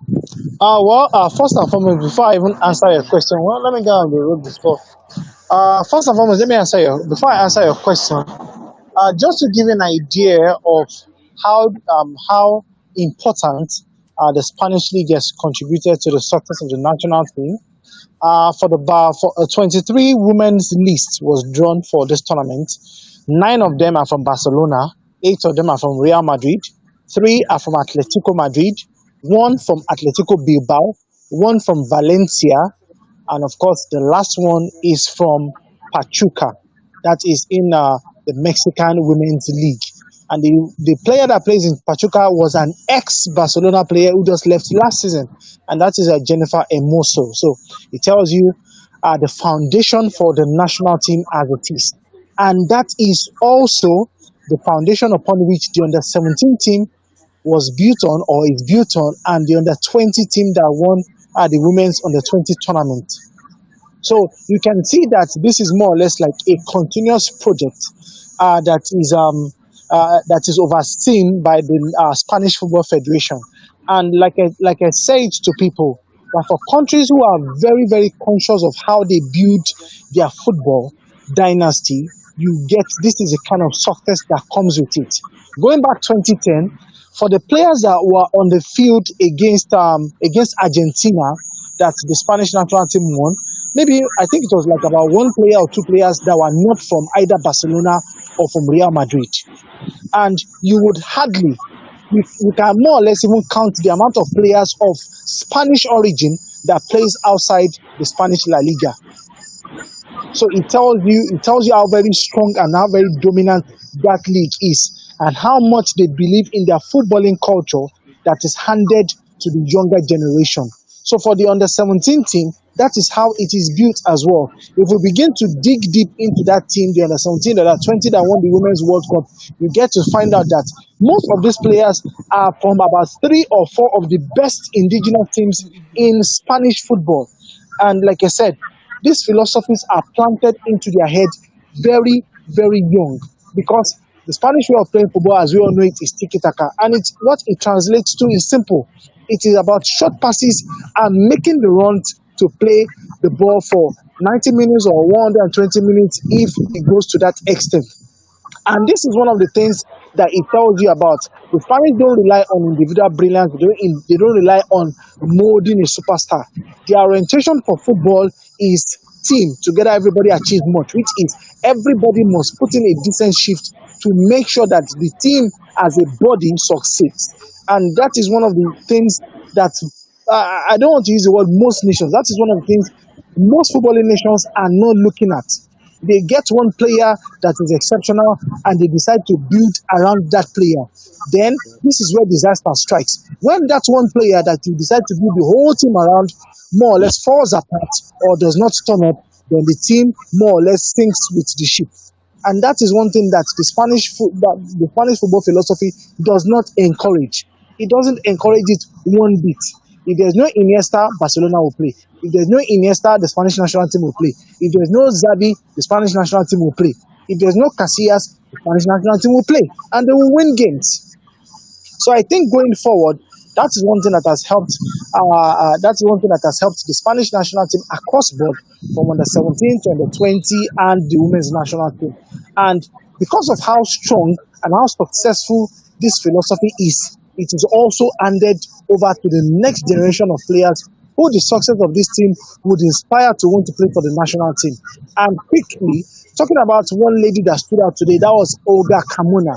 S6: First and foremost, before I even answer your question, well, let me go on the road before. First and foremost, before I answer your question, just to give you an idea of how important the Spanish league has contributed to the success of the national team. For 23 women's list was drawn for this tournament. 9 of them are from Barcelona, 8 of them are from Real Madrid, 3 are from Atletico Madrid, 1 from Atletico Bilbao, 1 from Valencia, and of course the last one is from Pachuca. That is in the Mexican Women's League. And the player that plays in Pachuca was an ex-Barcelona player who just left last season, and that is Jennifer Hermoso. So it tells you the foundation for the national team as it is. And that is also the foundation upon which the under-17 team was built on or is built on, and the under-20 team that won the women's under-20 tournament. So you can see that this is more or less like a continuous project that is overseen by the Spanish Football Federation. And like I said to people, that for countries who are very, very conscious of how they build their football dynasty, this is a kind of success that comes with it. Going back 2010, for the players that were on the field against Argentina, that the Spanish national team won, maybe I think it was like about 1 player or 2 players that were not from either Barcelona or from Real Madrid. And you can more or less even count the amount of players of Spanish origin that plays outside the Spanish La Liga. So it tells you how very strong and how very dominant that league is, and how much they believe in their footballing culture that is handed to the younger generation. So for the under-17 team, that is how it is built as well. If we begin to dig deep into that team, the under-17, the under-20 that won the Women's World Cup, you get to find out that most of these players are from about 3 or 4 of the best indigenous teams in Spanish football. And like I said, these philosophies are planted into their head very, very young, because the Spanish way of playing football, as we all know it, is tiki-taka. And what it translates to is simple. It is about short passes and making the runs to play the ball for 90 minutes or 120 minutes if it goes to that extent. And this is one of the things that it tells you about. The Spanish don't rely on individual brilliance. They don't rely on molding a superstar. Their orientation for football is team. Together, everybody achieves much, which is everybody must put in a decent shift to make sure that the team as a body succeeds. And that is one of the things that I don't want to use the word most nations. That is one of the things most footballing nations are not looking at. They get one player that is exceptional and they decide to build around that player. Then this is where disaster strikes. When that one player that you decide to build the whole team around more or less falls apart or does not turn up, then the team more or less sinks with the ship. And that is one thing that the Spanish football philosophy does not encourage. It doesn't encourage it one bit. If there's no Iniesta, Barcelona will play. If there's no Iniesta, the Spanish national team will play. If there's no Xavi, the Spanish national team will play. If there's no Casillas, the Spanish national team will play. And they will win games. So I think going forward, that is one thing that has helped. The Spanish national team across board, from under 17 to under 20 and the women's national team. And because of how strong and how successful this philosophy is, it is also handed over to the next generation of players who the success of this team would inspire to want to play for the national team. And quickly, talking about one lady that stood out today, that was Olga Carmona. Olga Carmona,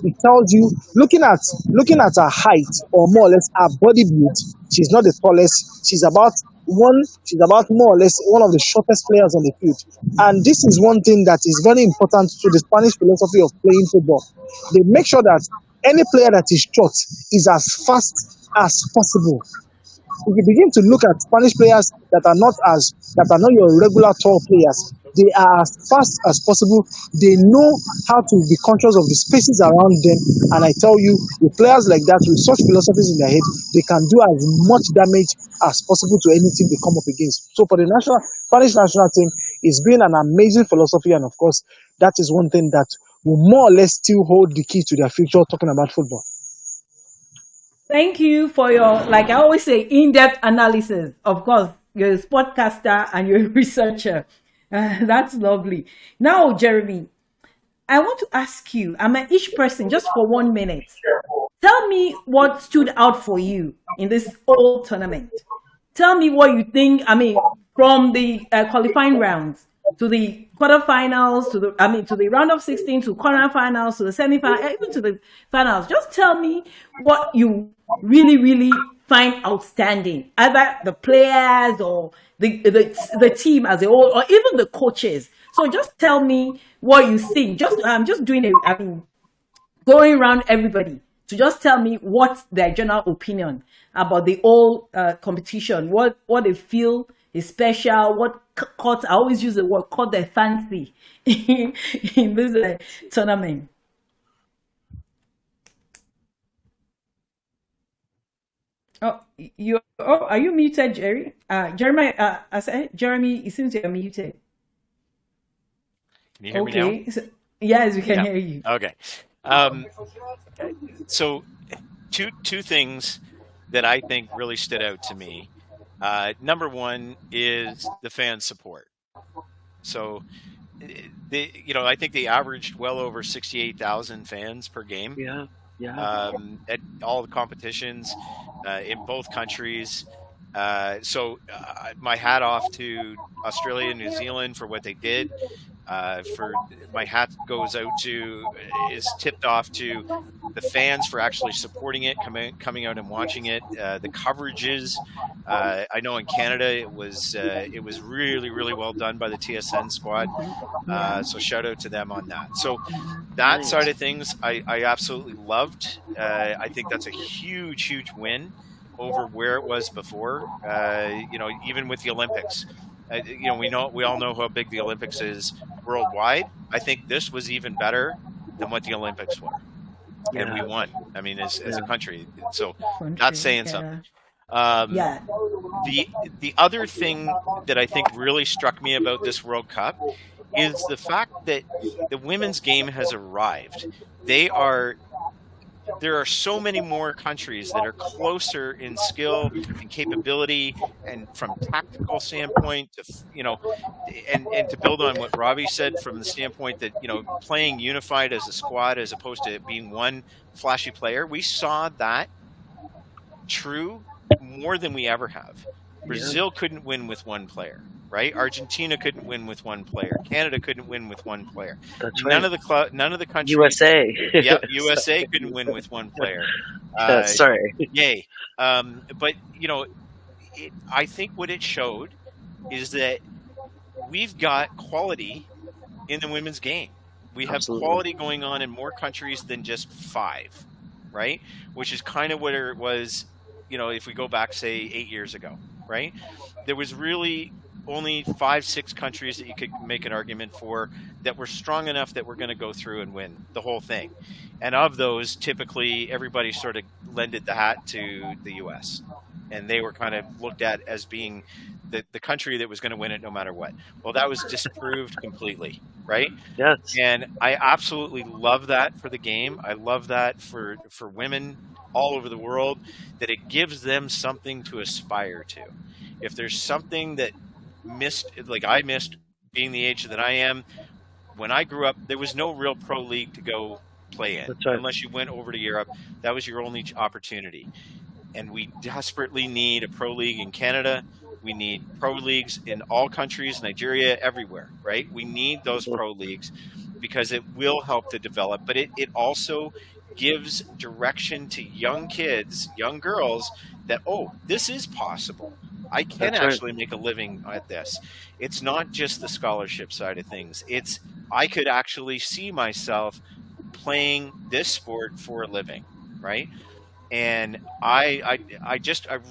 S6: it tells you, looking at her height, or more or less her body build, she's not the tallest. She's about more or less one of the shortest players on the field. And this is one thing that is very important to the Spanish philosophy of playing football. They make sure that any player that is short is as fast as possible. If you begin to look at Spanish players that are not your regular tall players, they are as fast as possible. They know how to be conscious of the spaces around them. And I tell you, with players like that, with such philosophies in their head, they can do as much damage as possible to anything they come up against. So for the Spanish national team, it's been an amazing philosophy, and of course, that is one thing that will more or less still hold the key to their future talking about football.
S1: Thank you for your, like I always say, in-depth analysis. Of course, you're a sportcaster and you're a researcher. That's lovely. Now, Jeremy, I want to ask you, I'm each person, just for 1 minute. Tell me what stood out for you in this whole tournament. Tell me what you think, from the qualifying rounds to the quarterfinals, to the round of 16, to quarterfinals, to the semifinals, even to the finals. Just tell me what you really, really find outstanding, either the players or the team as a whole, or even the coaches. So just tell me what you think. I'm just doing going around everybody to just tell me what their general opinion about the whole competition, what they feel is special, what caught, I always use the word, caught their fancy in this tournament. Oh, are you muted, Jerry? Jeremy, I said, Jeremy, it seems you're muted.
S3: Can you hear me now?
S1: Okay. Yes, we can hear you.
S3: Okay. So two things that I think really stood out to me. Number one is the fan support. So I think they averaged well over 68,000 fans per game.
S2: Yeah.
S3: At all the competitions in both countries. So my hat off to Australia and New Zealand for what they did. For my hat is tipped off to the fans for actually supporting it, coming out and watching it. The coverages, I know in Canada it was really, really well done by the TSN squad. So shout out to them on that. So that side of things, I absolutely loved. I think that's a huge win over where it was before. Even with the Olympics. We all know how big the Olympics is worldwide. I think this was even better than what the Olympics were, and we won. As a country, so that's saying something. The other thing that I think really struck me about this World Cup is the fact that the women's game has arrived. There are so many more countries that are closer in skill and capability, and from tactical standpoint to, and to build on what Robbie said from the standpoint that, playing unified as a squad as opposed to being one flashy player, we saw that true more than we ever have. Brazil couldn't win with one player, right? Argentina couldn't win with one player. Canada couldn't win with one player.
S2: That's
S3: none
S2: right.
S3: None of the countries.
S2: USA.
S3: USA couldn't win with one player.
S2: Sorry.
S3: Yay. But I think what it showed is that we've got quality in the women's game. We have quality going on in more countries than just 5, right? Which is kind of what it was, if we go back, say, 8 years ago, right? There was really only 5-6 countries that you could make an argument for that were strong enough that we're going to go through and win the whole thing. And of those, typically everybody sort of lended the hat to the US, and they were kind of looked at as being the country that was going to win it no matter what. Well, that was disproved completely, right?
S2: Yes.
S3: And I absolutely love that for the game. I love that for women all over the world, that it gives them something to aspire to. If there's something that I missed being the age that I am, when I grew up, there was no real pro league to go play in.
S2: That's right.
S3: Unless you went over to Europe. That was your only opportunity. And we desperately need a pro league in Canada. We need pro leagues in all countries, Nigeria, everywhere, right? We need those pro leagues. because it will help to develop, but it also gives direction to young kids, young girls, that, oh, this is possible. I can
S2: That's right.
S3: actually make a living at this. It's not just the scholarship side of things. It's, I could actually see myself playing this sport for a living, right? And I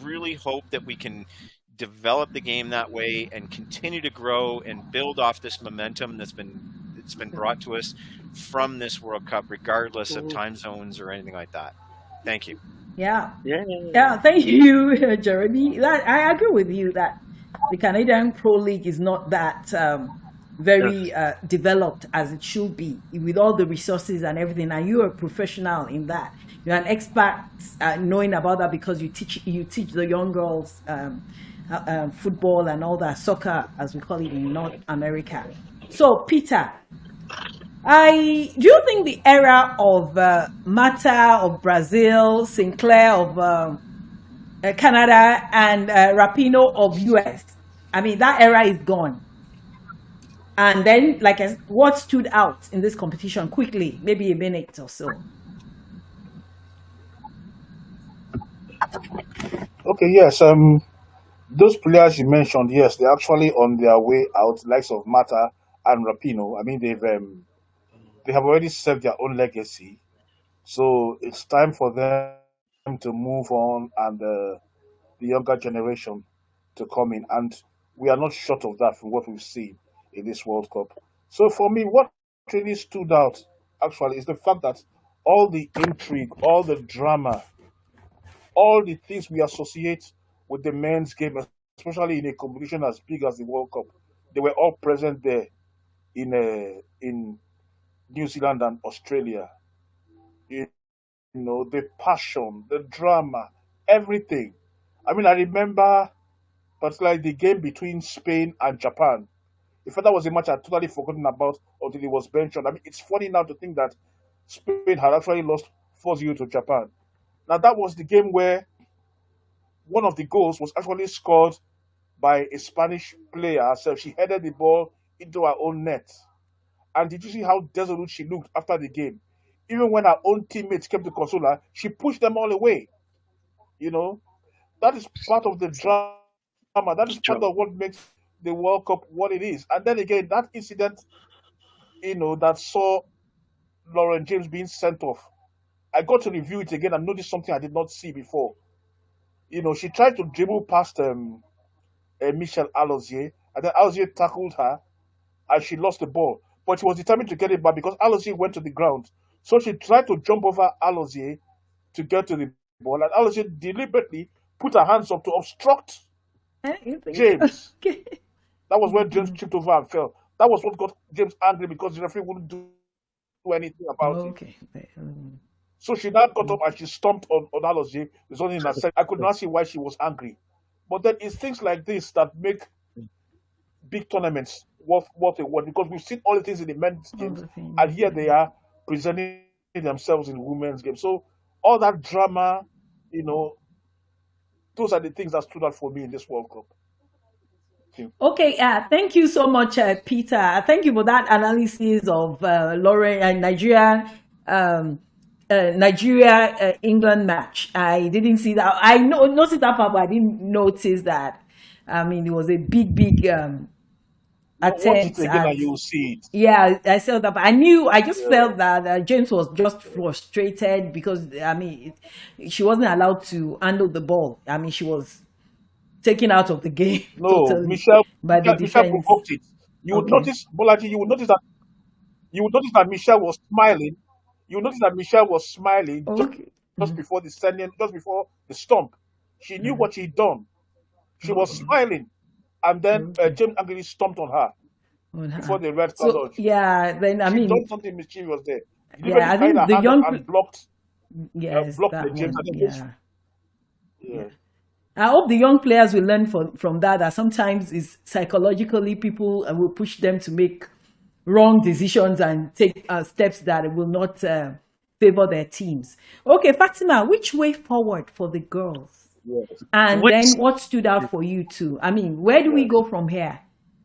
S3: really hope that we can develop the game that way and continue to grow and build off this momentum that's been brought to us from this World Cup, regardless of
S2: Mhm.
S3: time zones or anything like that. Thank you.
S1: Yeah.
S2: Yeah.
S1: Yeah, thank you, Jeremy. That I agree with you that the Canadian Pro League is not that
S2: Yeah.
S1: very developed as it should be with all the resources and everything. And you're a professional in that. You're an expert knowing about that because you teach the young girls football and all that, soccer as we call it in North America. So, Peter, do you think the era of Mata of Brazil, Sinclair of Canada, and Rapino of US, I mean, that era is gone? And then, what stood out in this competition quickly, maybe a minute or so?
S4: Okay, yes. Those players you mentioned, yes, they're actually on their way out, likes of Mata and Rapino. I mean, they have already served their own legacy, so it's time for them to move on, and the younger generation to come in. And we are not short of that from what we've seen in this World Cup. So for me, what really stood out actually is the fact that all the intrigue, all the drama, all the things we associate with the men's game, especially in a competition as big as the World Cup, they were all present there in New Zealand and Australia. You the passion, the drama, everything. I mean, I remember particularly the game between Spain and Japan. In fact, that was a match I'd totally forgotten about until it was mentioned. I mean, it's funny now to think that Spain had actually lost 4-0 to Japan. Now, that was the game where one of the goals was actually scored by a Spanish player. So she headed the ball into her own net. And did you see how desolate she looked after the game? Even when her own teammates came to console her, she pushed them all away. You know, that is part of the drama. That is part
S2: True.
S4: of what makes the World Cup what it is. And then again, that incident, that saw Lauren James being sent off. I got to review it again and noticed something I did not see before. She tried to dribble past Michelle Alozier, and then Alozier tackled her, and she lost the ball. But she was determined to get it back because Alozier went to the ground. So she tried to jump over Alozier to get to the ball, and Alozier deliberately put her hands up to obstruct
S1: You think?
S4: James.
S1: Okay.
S4: That was when James tripped over and fell. That was what got James angry because the referee wouldn't do anything about it.
S1: Okay.
S4: So she now got up and she stomped on Alozie, resulting in a second. I could not see why she was angry. But then it's things like this that make big tournaments worth a word, because we've seen all the things in the men's
S1: All
S4: games,
S1: the things.
S4: and here they are presenting themselves in women's games. So all that drama, you know, those are the things that stood out for me in this World Cup.
S1: Okay, thank you so much, Peter. Thank you for that analysis of Lauren and Nigeria England match. I didn't see that. I noticed that part, but I didn't notice that. I mean, it was a big
S4: Watch
S1: attempt
S4: it again
S1: at.
S4: and you'll see it.
S1: Yeah, I saw that. But I just
S4: Yeah.
S1: felt that James was just frustrated because I mean, she wasn't allowed to handle the ball. I mean, she was taken out of the game
S4: No,
S1: totally
S4: Michelle,
S1: by the
S4: Michelle
S1: defense.
S4: provoked it. You would
S1: Okay.
S4: notice, Bolaji, you would notice that Michelle was smiling. You would notice that Michelle was smiling
S1: Okay.
S4: just before the sending, just before the stomp. She knew what she'd done. She was smiling, and then
S1: Okay.
S4: James angrily stomped on her
S1: On
S4: before
S1: her.
S4: the red card
S1: So
S4: lodge.
S1: yeah, then I
S4: She done
S1: mean,
S4: something mischievous there.
S1: yeah,
S4: Deliberately
S1: I
S4: carried her
S1: think the
S4: hand up
S1: young,
S4: and blocked
S1: yes,
S4: blocked
S1: that
S4: James.
S1: one,
S4: And then
S1: yeah.
S4: yeah.
S1: I hope the young players will learn from that. That sometimes is psychologically people will push them to make wrong decisions and take steps that will not favor their teams. Okay, Fatima, which way forward for the girls?
S4: Yes.
S1: And
S2: Which
S1: then what stood out for you too? I mean, where do we
S4: Yes.
S1: go from here?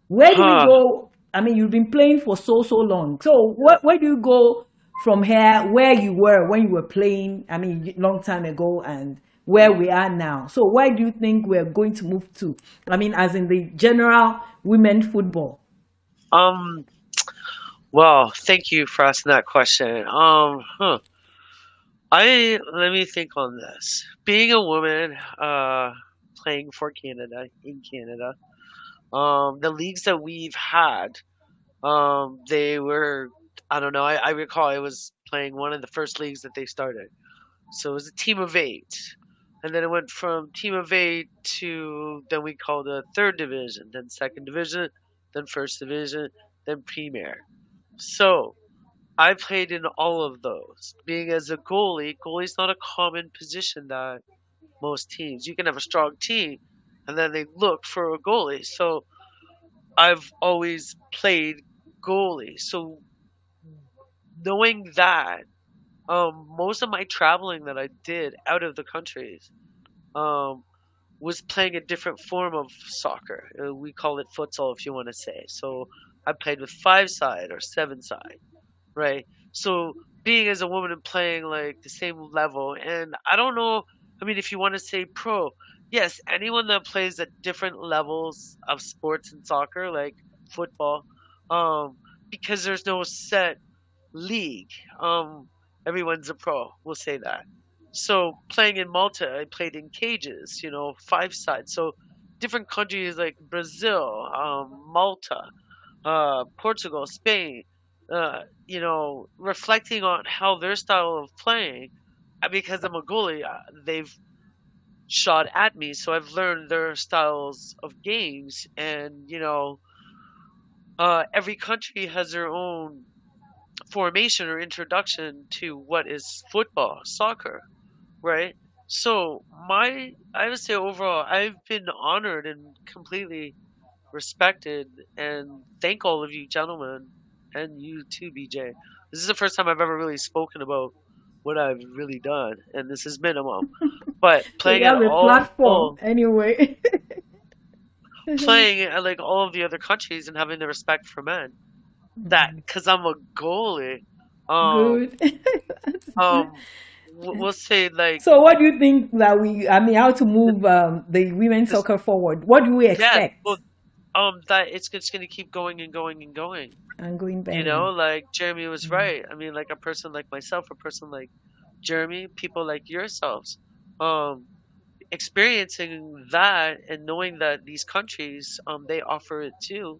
S1: Where do we
S2: huh?
S1: go I mean, you've been playing for so long. So where do you go from here, where you were when you were playing, I mean, long time ago, and where we are now? So where do you think we're going to move to? I mean, as in the general women football.
S2: Um, well, thank you for asking that question. Let me think on this. Being a woman, playing for Canada in Canada, the leagues that we've had, they were, I don't know, I recall I was playing one of the first leagues that they started. So it was a team of 8. And then it went from team of 8 to then we called it third division, then second division, then first division, then premier. So I played in all of those. Being as a goalie's not a common position that most teams. You can have a strong team and then they look for a goalie. So I've always played goalie. So knowing that, most of my traveling that I did out of the countries, um, was playing a different form of soccer. We call it futsal, if you want to say. So I played with 5-side or 7-side, right? So being as a woman and playing like the same level, and I don't know. I mean, if you want to say pro, yes, anyone that plays at different levels of sports and soccer, like football, um, because there's no set league. Um, Everyone's a pro. We'll say that. So playing in Malta, I played in cages. 5 sides. So different countries like Brazil, Malta, Portugal, Spain. Reflecting on how their style of playing, because I'm a goalie, they've shot at me, so I've learned their styles of games, and every country has their own formation or introduction to what is football, soccer, right? So I would say overall, I've been honored and completely respected, and thank all of you gentlemen and you too, BJ. This is the first time I've ever really spoken about what I've really done, and this is minimum. But
S1: So
S2: playing
S1: you
S2: at
S1: have a
S2: all,
S1: platform anyway.
S2: playing at like all of the other countries and having the respect for men, that because I'm a goalie, um,
S1: Good. That's good.
S2: um, we'll say like
S1: So what do you think that I mean, how to move the women's
S2: this,
S1: soccer forward? What do we
S2: yeah,
S1: expect?
S2: well, that it's just gonna keep going and going and going.
S1: And going better.
S2: Like Jeremy was right. I mean, like a person like myself, a person like Jeremy, people like yourselves, um, experiencing that and knowing that these countries, they offer it too.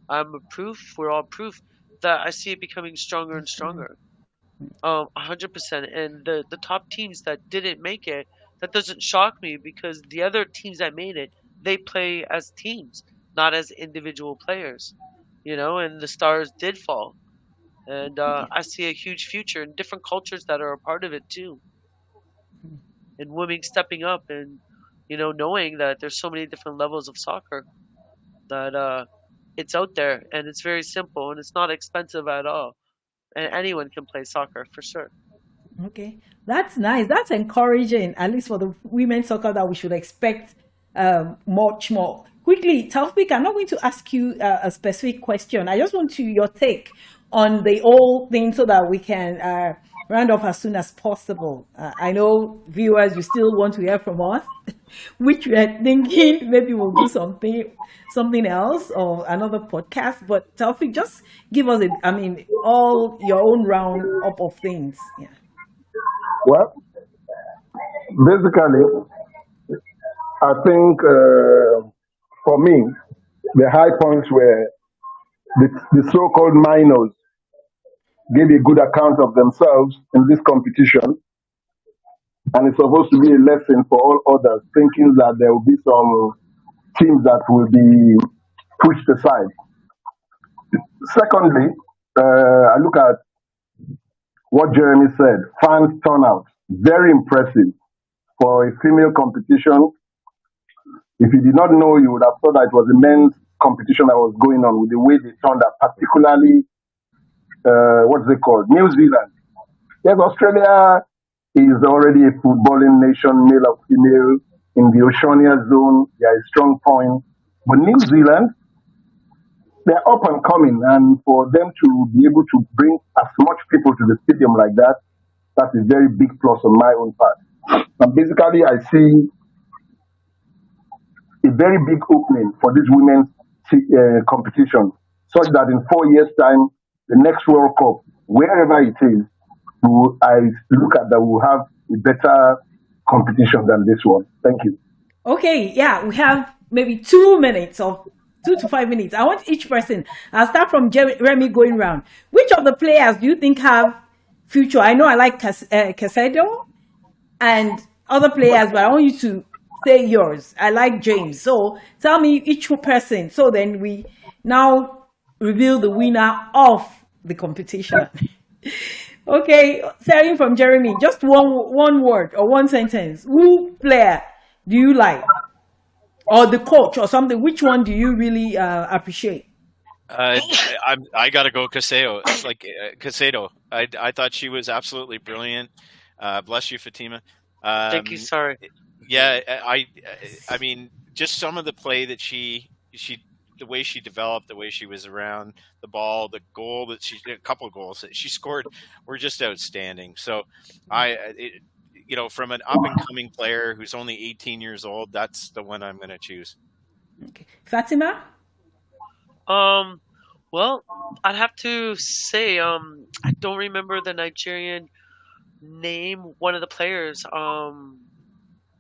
S2: I'm a proof. We're all proof that I see it becoming stronger and stronger. 100%. And the top teams that didn't make it, that doesn't shock me because the other teams that made it, they play as teams, not as individual players. And the stars did fall. And
S1: Yeah.
S2: I see a huge future in different cultures that are a part of it too. And women stepping up and, knowing that there's so many different levels of soccer that it's out there and it's very simple and it's not expensive at all. And anyone can play soccer for sure.
S1: Okay, that's nice. That's encouraging, at least for the women's soccer that we should expect much more. Quickly, Taufik, I'm not going to ask you a specific question. I just want your take on the whole thing so that we can round off as soon as possible. I know viewers, you still want to hear from us, which we are thinking maybe we'll do something else or another podcast. But Taufik, just give us all your own round up of things. Yeah.
S5: Well, basically, I think for me, the high points were the so-called minors gave a good account of themselves in this competition, and it's supposed to be a lesson for all others, thinking that there will be some teams that will be pushed aside. Secondly, I look at what Jeremy said, fans turnout, very impressive for a female competition. If you did not know, you would have thought that it was a men's competition that was going on with the way they turned up, particularly, what's it called? New Zealand. Yes, Australia is already a footballing nation, male or female. In the Oceania zone, there is strong point. But New Zealand, they're up and coming, and for them to be able to bring as much people to the stadium like that, that's a very big plus on my own part. And basically, I see a very big opening for this women's competition, such that in 4 years' time, the next World Cup, wherever it is, I look at that we'll have a better competition than this one. Thank you.
S1: Okay, yeah, we have maybe 2 minutes or 2 to 5 minutes. I want each person. I'll start from Remy going round. Which of the players do you think have future? I know I like Casado and other players, but I want you to say yours. I like James. So tell me each person. So then we now reveal the winner of the competition. Okay, starting from Jeremy, just one word or one sentence. Who player do you like? Or the coach or something? Which one do you really appreciate?
S3: I gotta go Casado. Like Casado, I thought she was absolutely brilliant. Bless you, Fatima.
S2: Thank you. Sorry.
S3: Yeah, I mean, just some of the play that she, the way she developed, the way she was around the ball, the goal that a couple of goals that she scored were just outstanding. So from an up and coming player who's only 18 years old, that's the one I'm going to choose.
S1: Okay. Fatima?
S2: Well, I'd have to say, I don't remember the Nigerian name. One of the players.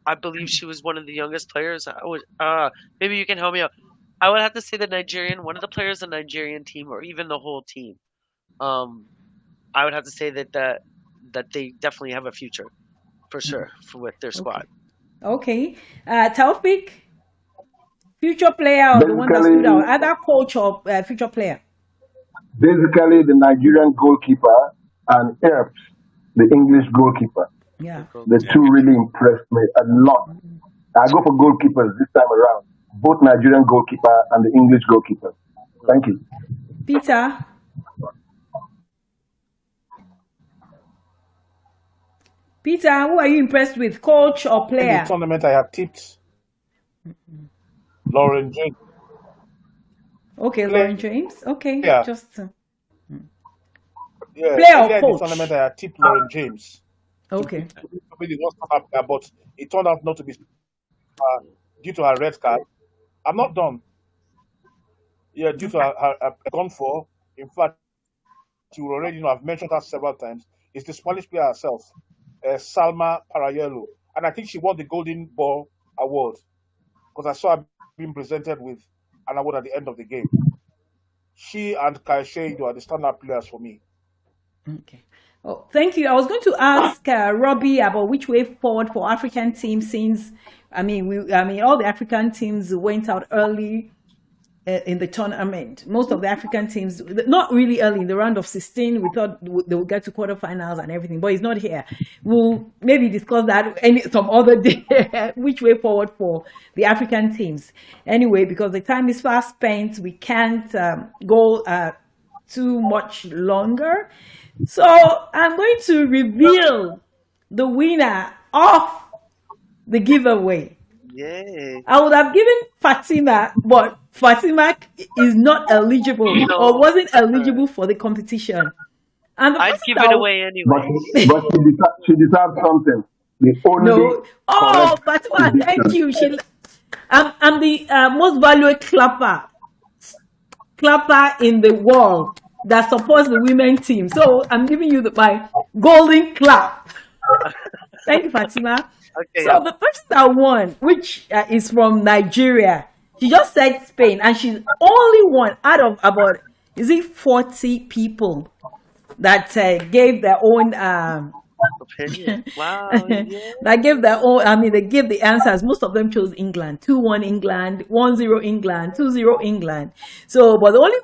S2: I believe she was one of the youngest players. Maybe you can help me out. I would have to say one of the players of the Nigerian team, or even the whole team. I would have to say that they definitely have a future, for sure, with their squad.
S1: Okay. Taufik? Future player or the one that stood out? Either coach or future player?
S5: Basically, the Nigerian goalkeeper and Earps, the English goalkeeper.
S1: Yeah.
S5: The two really impressed me a lot. I go for goalkeepers this time around. Both Nigerian goalkeeper and the English goalkeeper. Thank you.
S1: Peter? Peter, who are you impressed with, coach or
S4: In
S1: player?
S4: the tournament, I have tipped Lauren James.
S1: Okay, Lauren James. Okay,
S4: Yeah.
S1: just
S4: Yeah,
S1: player or
S4: earlier in the
S1: coach?
S4: tournament, I had tipped Lauren James.
S1: Okay.
S4: Maybe was not up there, but it turned out not to be due to her red card. I'm not done. Yeah, due to her gone for. In fact, you already know, I've mentioned her several times. It's the Spanish player herself, Salma Parayello. And I think she won the Golden Ball Award because I saw her being presented with an award at the end of the game. She and Kai Sheido are the standout players for me.
S1: Okay. Oh, thank you. I was going to ask Robbie about which way forward for African teams since, all the African teams went out early in the tournament. Most of the African teams, not really early in the round of 16. We thought they would get to quarterfinals and everything, but he's not here. We'll maybe discuss that some other day, which way forward for the African teams. Anyway, because the time is fast spent, we can't go too much longer. So I'm going to reveal the winner of the giveaway.
S2: Yay.
S1: I would have given Fatima, but Fatima is not eligible or wasn't eligible for the competition. And
S2: I'd give it away anyway.
S5: But she deserves something. The only
S1: no. Oh, Fatima, thank you. I'm the most valuable clapper in the world that supports the women team. So I'm giving you my golden clap. Thank you, Fatima.
S2: Okay,
S1: so the person that won, which is from Nigeria, she just said Spain, and she's only one out of about 40 people that gave their own
S2: opinion. Wow. Yeah.
S1: That gave their own. They gave the answers. Most of them chose England. 2-1 England, 1-0 England, 2-0 England. So, but the only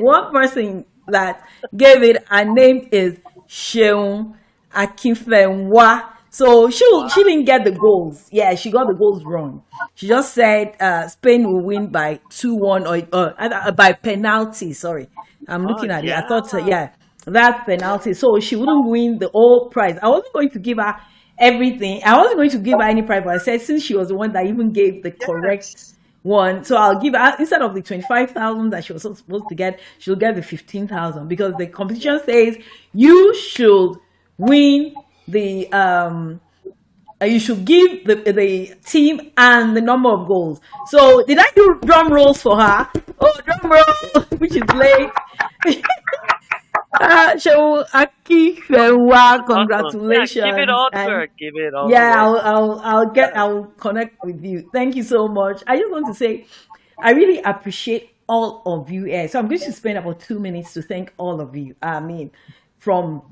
S1: one person that gave it, her name is Sheun Akinfenwa. So she didn't get the goals. Yeah, she got the goals wrong. She just said Spain will win by 2-1 or by penalty. Sorry, I'm looking at it. I thought that penalty. So she wouldn't win the whole prize. I wasn't going to give her everything. I wasn't going to give her any prize, but I said since she was the one that even gave the correct won. So I'll give her, instead of the 25,000 that she was supposed to get, she'll get the 15,000, because the competition says you should win the you should give the team and the number of goals. So did I do drum rolls for her? Oh, drum roll, which is late. So Aki Fenwa, congratulations.
S2: Yeah, give it all to
S1: And
S2: her. Give it all
S1: yeah,
S2: to her.
S1: I'll connect with you. Thank you so much. I just want to say I really appreciate all of you here. So I'm going to spend about 2 minutes to thank all of you. I mean, from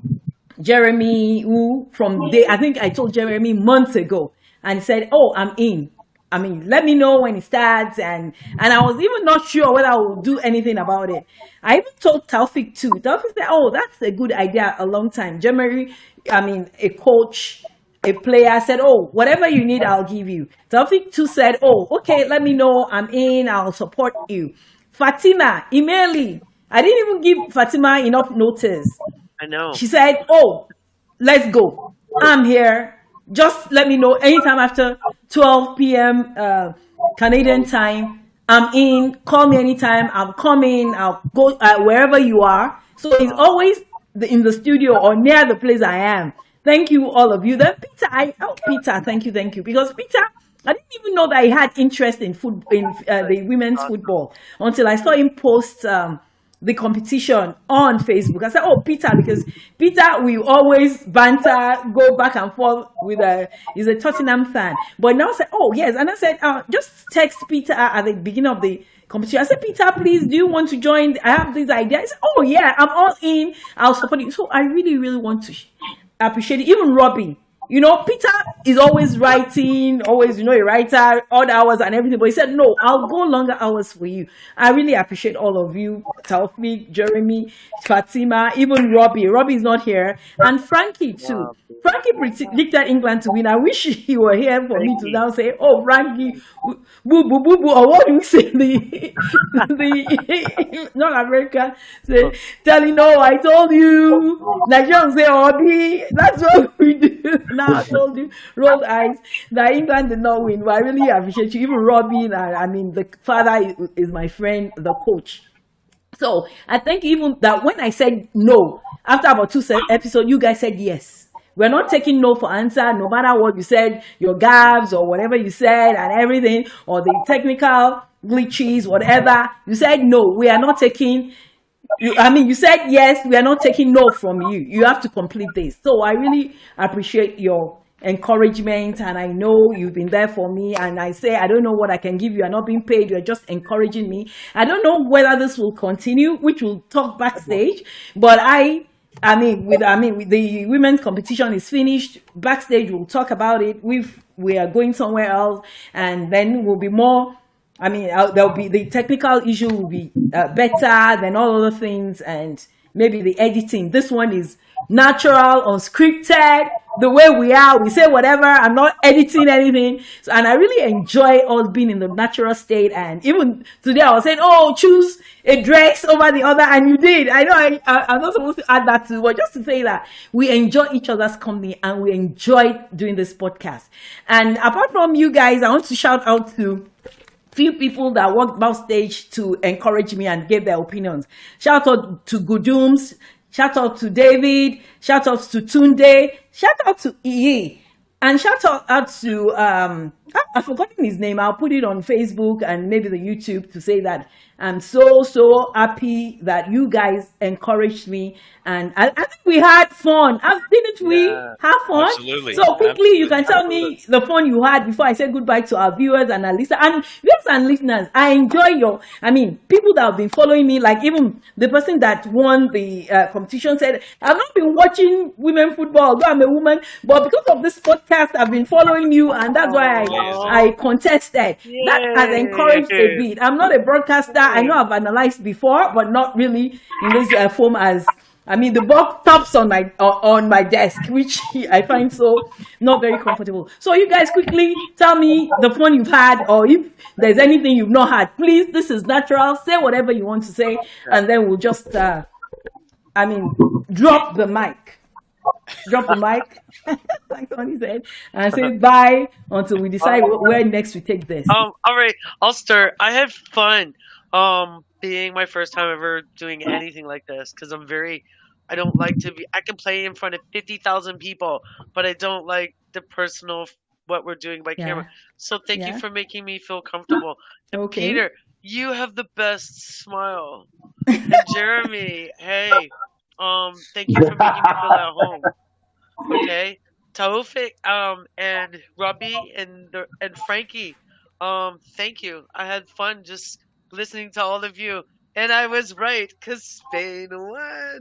S1: Jeremy, who from day, I think I told Jeremy months ago, and he said, "Oh, I'm in. I mean, let me know when it starts." And I was even not sure whether I would do anything about it. I even told Taufik too. Taufik said, "Oh, that's a good idea." A long time. Jeremy, I mean, a coach, a player said, "Oh, whatever you need, I'll give you." Taufik too said, "Oh, okay, let me know. I'm in. I'll support you." Fatima, Imeli, I didn't even give Fatima enough notice.
S2: I know.
S1: She said, "Oh, let's go. I'm here. Just let me know anytime after 12 p.m. Canadian time. I'm in. Call me anytime. I'm coming. I'll go wherever you are." So he's always in the studio or near the place I am. Thank you, all of you. Then Peter, Peter, thank you, because Peter, I didn't even know that he had interest in the women's football until I saw him post the competition on Facebook. I said, "Oh, Peter," because Peter, we always banter, go back and forth with he's a Tottenham fan. But now I said, "Oh, yes." And I said, just text Peter at the beginning of the competition. I said, "Peter, please, do you want to join? I have this idea." He said, "Oh, yeah, I'm all in. I'll support you." So I really, really want to appreciate it. Even Robbie. You know, Peter is always writing, always, a writer, odd hours and everything. But he said, "No, I'll go longer hours for you." I really appreciate all of you. Taufik, Jeremy, Fatima, even Robbie. Robbie is not here. And Frankie, too.
S2: Wow.
S1: Frankie predicted England to win. I wish he were here for me to now say, "Oh, Frankie, boo, boo, boo, boo," or what do we say? The not America say, telling, "No, I told you." Nigerians say, "Obi." That's what we do. Now I told you, rolled eyes, that England did not win. But I really appreciate you. Even Robin, I mean, the father is my friend, the coach. So I think even that when I said no, after about 2 episodes, you guys said yes. We're not taking no for answer, no matter what you said, your gaps or whatever you said and everything, or the technical glitches, whatever. You said no, we are not taking. You said yes, we are not taking no from you. You have to complete this. So I really appreciate your encouragement, and I know you've been there for me. And I say, I don't know what I can give you. You're not being paid. You're just encouraging me. I don't know whether this will continue, which we'll talk backstage. But with the women's competition is finished. Backstage, we'll talk about it. We are going somewhere else, and then we'll be more. There'll be the technical issue will be better than all other things, and maybe the editing. This one is natural, unscripted, the way we are. We say whatever. I'm not editing anything. So, and I really enjoy all being in the natural state. And even today, I was saying, "Oh, choose a dress over the other," and you did. I know I'm not supposed to add that to, but just to say that we enjoy each other's company and we enjoy doing this podcast. And apart from you guys, I want to shout out to few people that walked backstage to encourage me and gave their opinions. Shout out to Gudums, shout out to David, shout out to Tunde, shout out to EE, and shout out to I've forgotten his name. I'll put it on Facebook and maybe the YouTube to say that I'm so happy that you guys encouraged me, and I think we had fun. Didn't we have fun?
S3: Absolutely.
S1: So quickly, you can tell me the fun you had before I say goodbye to our viewers and our listeners. And viewers and listeners, I enjoy people that have been following me, like even the person that won the competition said, "I've not been watching women football, although I'm a woman, but because of this podcast, I've been following you, and that's why I contested." That has encouraged a bit. I'm not a broadcaster. I know I've analyzed before, but not really in this form as. The box tops on my desk, which I find so not very comfortable. So you guys quickly tell me the fun you've had, or if there's anything you've not had. Please, this is natural. Say whatever you want to say, and then we'll just, drop the mic. drop the mic, like Tony said, and say bye until we decide where next we take this.
S2: All right, I'll start. I had fun. Being my first time ever doing anything like this, because I don't like to be. I can play in front of 50,000 people, but I don't like the personal what we're doing by camera.
S1: Yeah.
S2: So thank you
S1: Yeah.
S2: for making me feel comfortable. And
S1: Okay.
S2: Peter, you have the best smile. And Jeremy, hey, thank you for making me feel at home. Okay, Taufik, and Robbie and Frankie, thank you. I had fun just listening to all of you, and I was right because Spain won.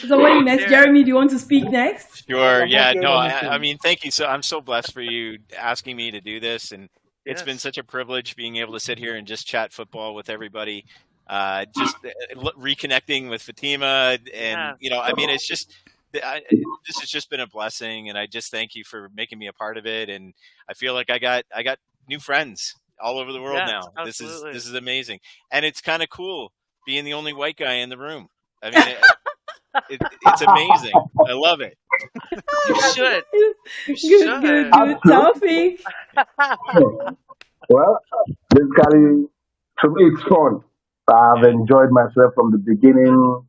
S1: So what next,
S2: There.
S1: Jeremy? Do you want to speak next?
S3: Sure.
S4: I'm
S3: Yeah.
S4: not
S3: No.
S4: hearing anything.
S3: I mean, thank you. So I'm so blessed for you asking me to do this, and it's been
S2: Yes.
S3: such a privilege being able to sit here and just chat football with everybody. Just reconnecting with Fatima, and
S2: Yeah.
S3: I mean, it's just this has just been a blessing, and I just thank you for making me a part of it. And I feel like I got new friends all over the world
S2: Yes,
S3: now.
S2: absolutely.
S3: This is amazing, and it's kind of cool being the only white guy in the room. I mean, it's amazing. I love it.
S2: You should. You
S1: Good,
S2: should.
S1: good.
S5: Absolutely.
S1: Taufik.
S5: Well, basically, to me, it's fun. I've enjoyed myself from the beginning.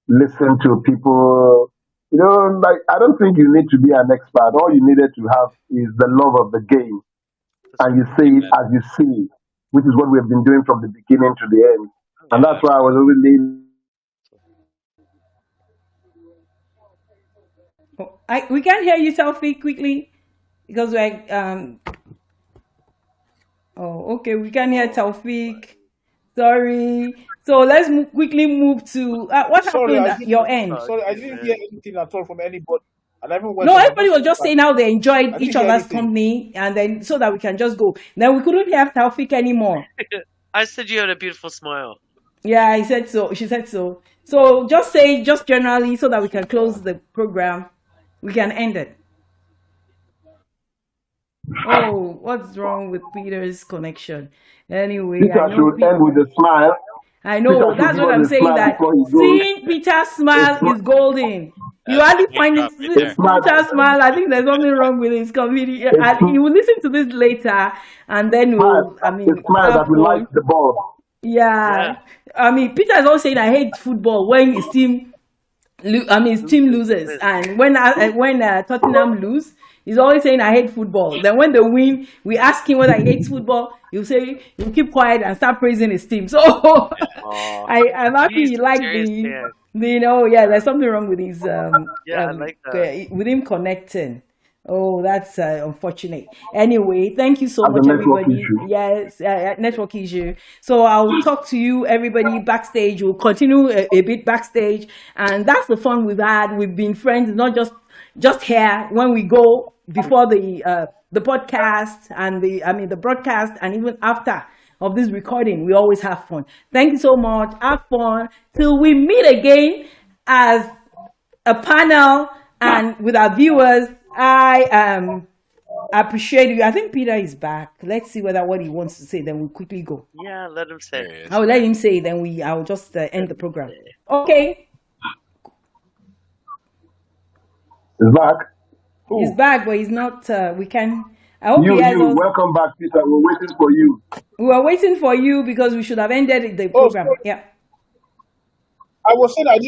S5: Listen to people. Like I don't think you need to be an expert. All you needed to have is the love of the game, and you say it as you see it, which is what we have been doing from the beginning to the end. And that's why I was always leading.
S1: We can't hear you, Taufik, quickly because we're Oh, okay. We can't hear Taufik. Sorry. So let's quickly move to what
S4: Sorry,
S1: happened
S4: I
S1: at
S4: didn't.
S1: your end.
S4: Sorry, I didn't hear anything at all from anybody. And I even went
S1: No,
S4: on the
S1: everybody was just
S4: message.
S1: saying how they enjoyed
S4: I didn't
S1: each
S4: hear
S1: other's
S4: anything.
S1: company, and then so that we can just go. Then we couldn't hear Taufik anymore.
S2: I said you had a beautiful smile.
S1: Yeah, he said so. She said so. So just say, just generally, so that we can close the program. We can end it. Oh, what's wrong with Peter's connection? Anyway, I
S5: Peter
S1: know
S5: should end with a smile.
S1: I
S5: Peter
S1: know.
S5: should
S1: That's
S5: give
S1: what
S5: us
S1: I'm
S5: a
S1: saying.
S5: smile
S1: That
S5: before he goes.
S1: seeing Peter's smile is golden. You
S3: That's
S1: hardly
S3: the
S1: find
S3: mic
S1: it.
S3: drop right there.
S5: Smile.
S1: Peter's smile. I think there's something wrong with his comedy. And he will listen to this later, and then
S5: Smile.
S1: we'll. I mean,
S5: A smile
S1: have
S5: that will light
S1: fun.
S5: the ball.
S1: Yeah. I mean, Peter is always saying, "I hate football" when his team. His team loses, and when Tottenham lose, he's always saying, "I hate football." Then when they win, we ask him whether he hates football. He'll say he'll keep quiet and start praising his team. So I'm happy
S2: He's
S1: he
S2: a
S1: liked
S2: serious man.
S1: there's something wrong with his
S2: Yeah, I like that.
S1: with him connecting. Oh, that's unfortunate. Anyway, thank you so
S5: As a
S1: much,
S5: network
S1: everybody.
S5: issue.
S1: Yes, network issue. So I'll talk to you, everybody, backstage. We'll continue a bit backstage, and that's the fun we've had. We've been friends, not just here when we go before the podcast and the broadcast, and even after of this recording, we always have fun. Thank you so much. Have fun till we meet again as a panel and with our viewers. I appreciate you. I think Peter is back. Let's see what he wants to say. Then we'll quickly go.
S2: Yeah, let him say.
S3: There he is.
S1: I will let him say. Then I'll just end the program. Okay,
S5: Is back.
S1: he's back, but he's not. We can. I hope
S5: You,
S1: he has.
S5: welcome back, Peter. We're waiting for you.
S1: We were waiting for you because we should have ended the
S4: Oh,
S1: program.
S4: sorry.
S1: Yeah.
S4: I was saying I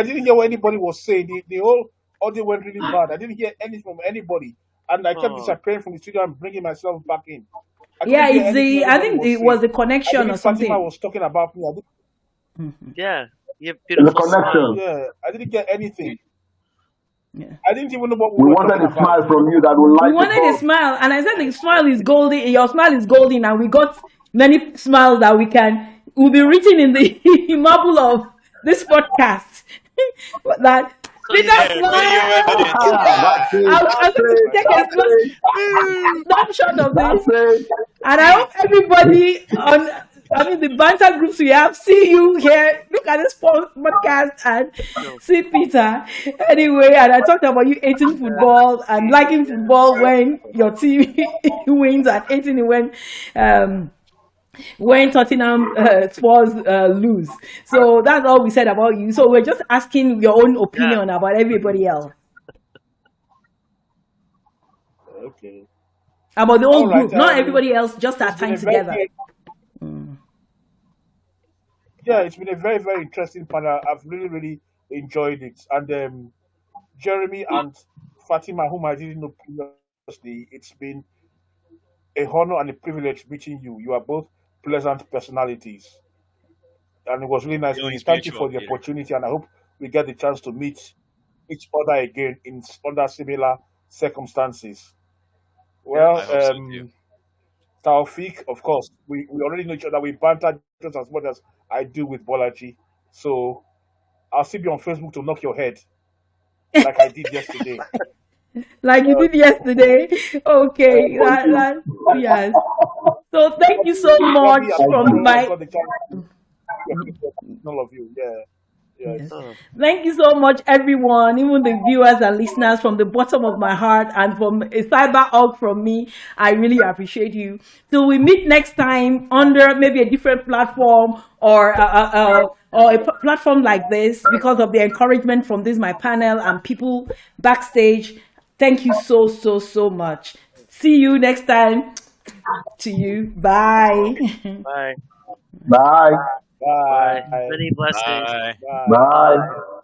S4: didn't hear what anybody was saying. The whole audio went really bad. I didn't hear anything from anybody, and I kept
S2: Oh.
S4: disappearing from the studio and bringing myself back in. I couldn't
S1: Yeah,
S4: hear
S1: it's
S4: anything
S1: I
S4: anybody
S1: think
S4: was
S1: it was
S4: saying.
S1: the
S4: I
S1: connection or
S4: believe Fatima
S1: something.
S4: was talking about me.
S2: Yeah, you have
S5: The
S2: beautiful smile.
S5: connection.
S4: Yeah, I didn't get anything.
S1: Yeah.
S4: I didn't even know what
S5: We
S4: we were
S5: wanted
S4: talking
S5: a smile
S4: about.
S5: from you that will
S1: We
S5: light the
S1: wanted a
S5: ball.
S1: smile, and I said the smile is golden. Your smile is golden, and we got many smiles that will be written in the marble of this podcast. That
S2: So you
S1: Peter
S2: did.
S3: Video
S1: smile.
S3: evidence.
S5: That's it.
S1: I'm
S5: That's
S1: going to
S5: it.
S1: take a
S5: That's it.
S1: snapshot of
S5: That's
S1: this,
S5: it.
S1: and I hope everybody the banter groups we have see you here. Look at this podcast and see Peter. Anyway, and I talked about you hating football and liking football when your team wins and hating it when when Tottenham Spurs lose. So that's all we said about you. So we're just asking your own
S2: Yeah.
S1: opinion about everybody else,
S4: Okay.
S1: about the
S4: All
S1: whole
S4: right.
S1: group, not everybody else, just our
S4: It's been
S1: time
S4: a very,
S1: together.
S4: yeah, it's been a very, very interesting panel. I've really, really enjoyed it. And Jeremy and Fatima, whom I didn't know previously, it's been a honor and a privilege meeting you. You are both pleasant personalities, and it was really nice meeting you.
S3: Feelings
S4: Thank you
S3: mutual,
S4: for the
S3: Peter.
S4: opportunity, and I hope we get the chance to meet each other again in under similar circumstances.
S3: Yeah, I
S4: Well,
S3: hope so too.
S4: Taufik, of course, we already know each other. We banter just as much as I do with Bolaji. So I'll see you on Facebook to knock your head like I did yesterday.
S1: Like you did yesterday. Okay, yes. So thank you so much
S4: Bobby, I'm
S1: from
S4: glad I
S1: my
S4: got the chance to all of you. Yeah.
S1: yes.
S4: Yes.
S2: Oh,
S1: Thank you so much, everyone, even the viewers and listeners from the bottom of my heart and from a cyber hug from me. I really appreciate you. Till we meet next time under maybe a different platform or a platform like this because of the encouragement from this, my panel and people backstage. Thank you so, so, so much. See you next time. To you. Bye.
S2: bye.
S5: Bye.
S2: Bye.
S4: Bye.
S2: Many blessings.
S3: Bye.
S4: Bye.
S5: Bye.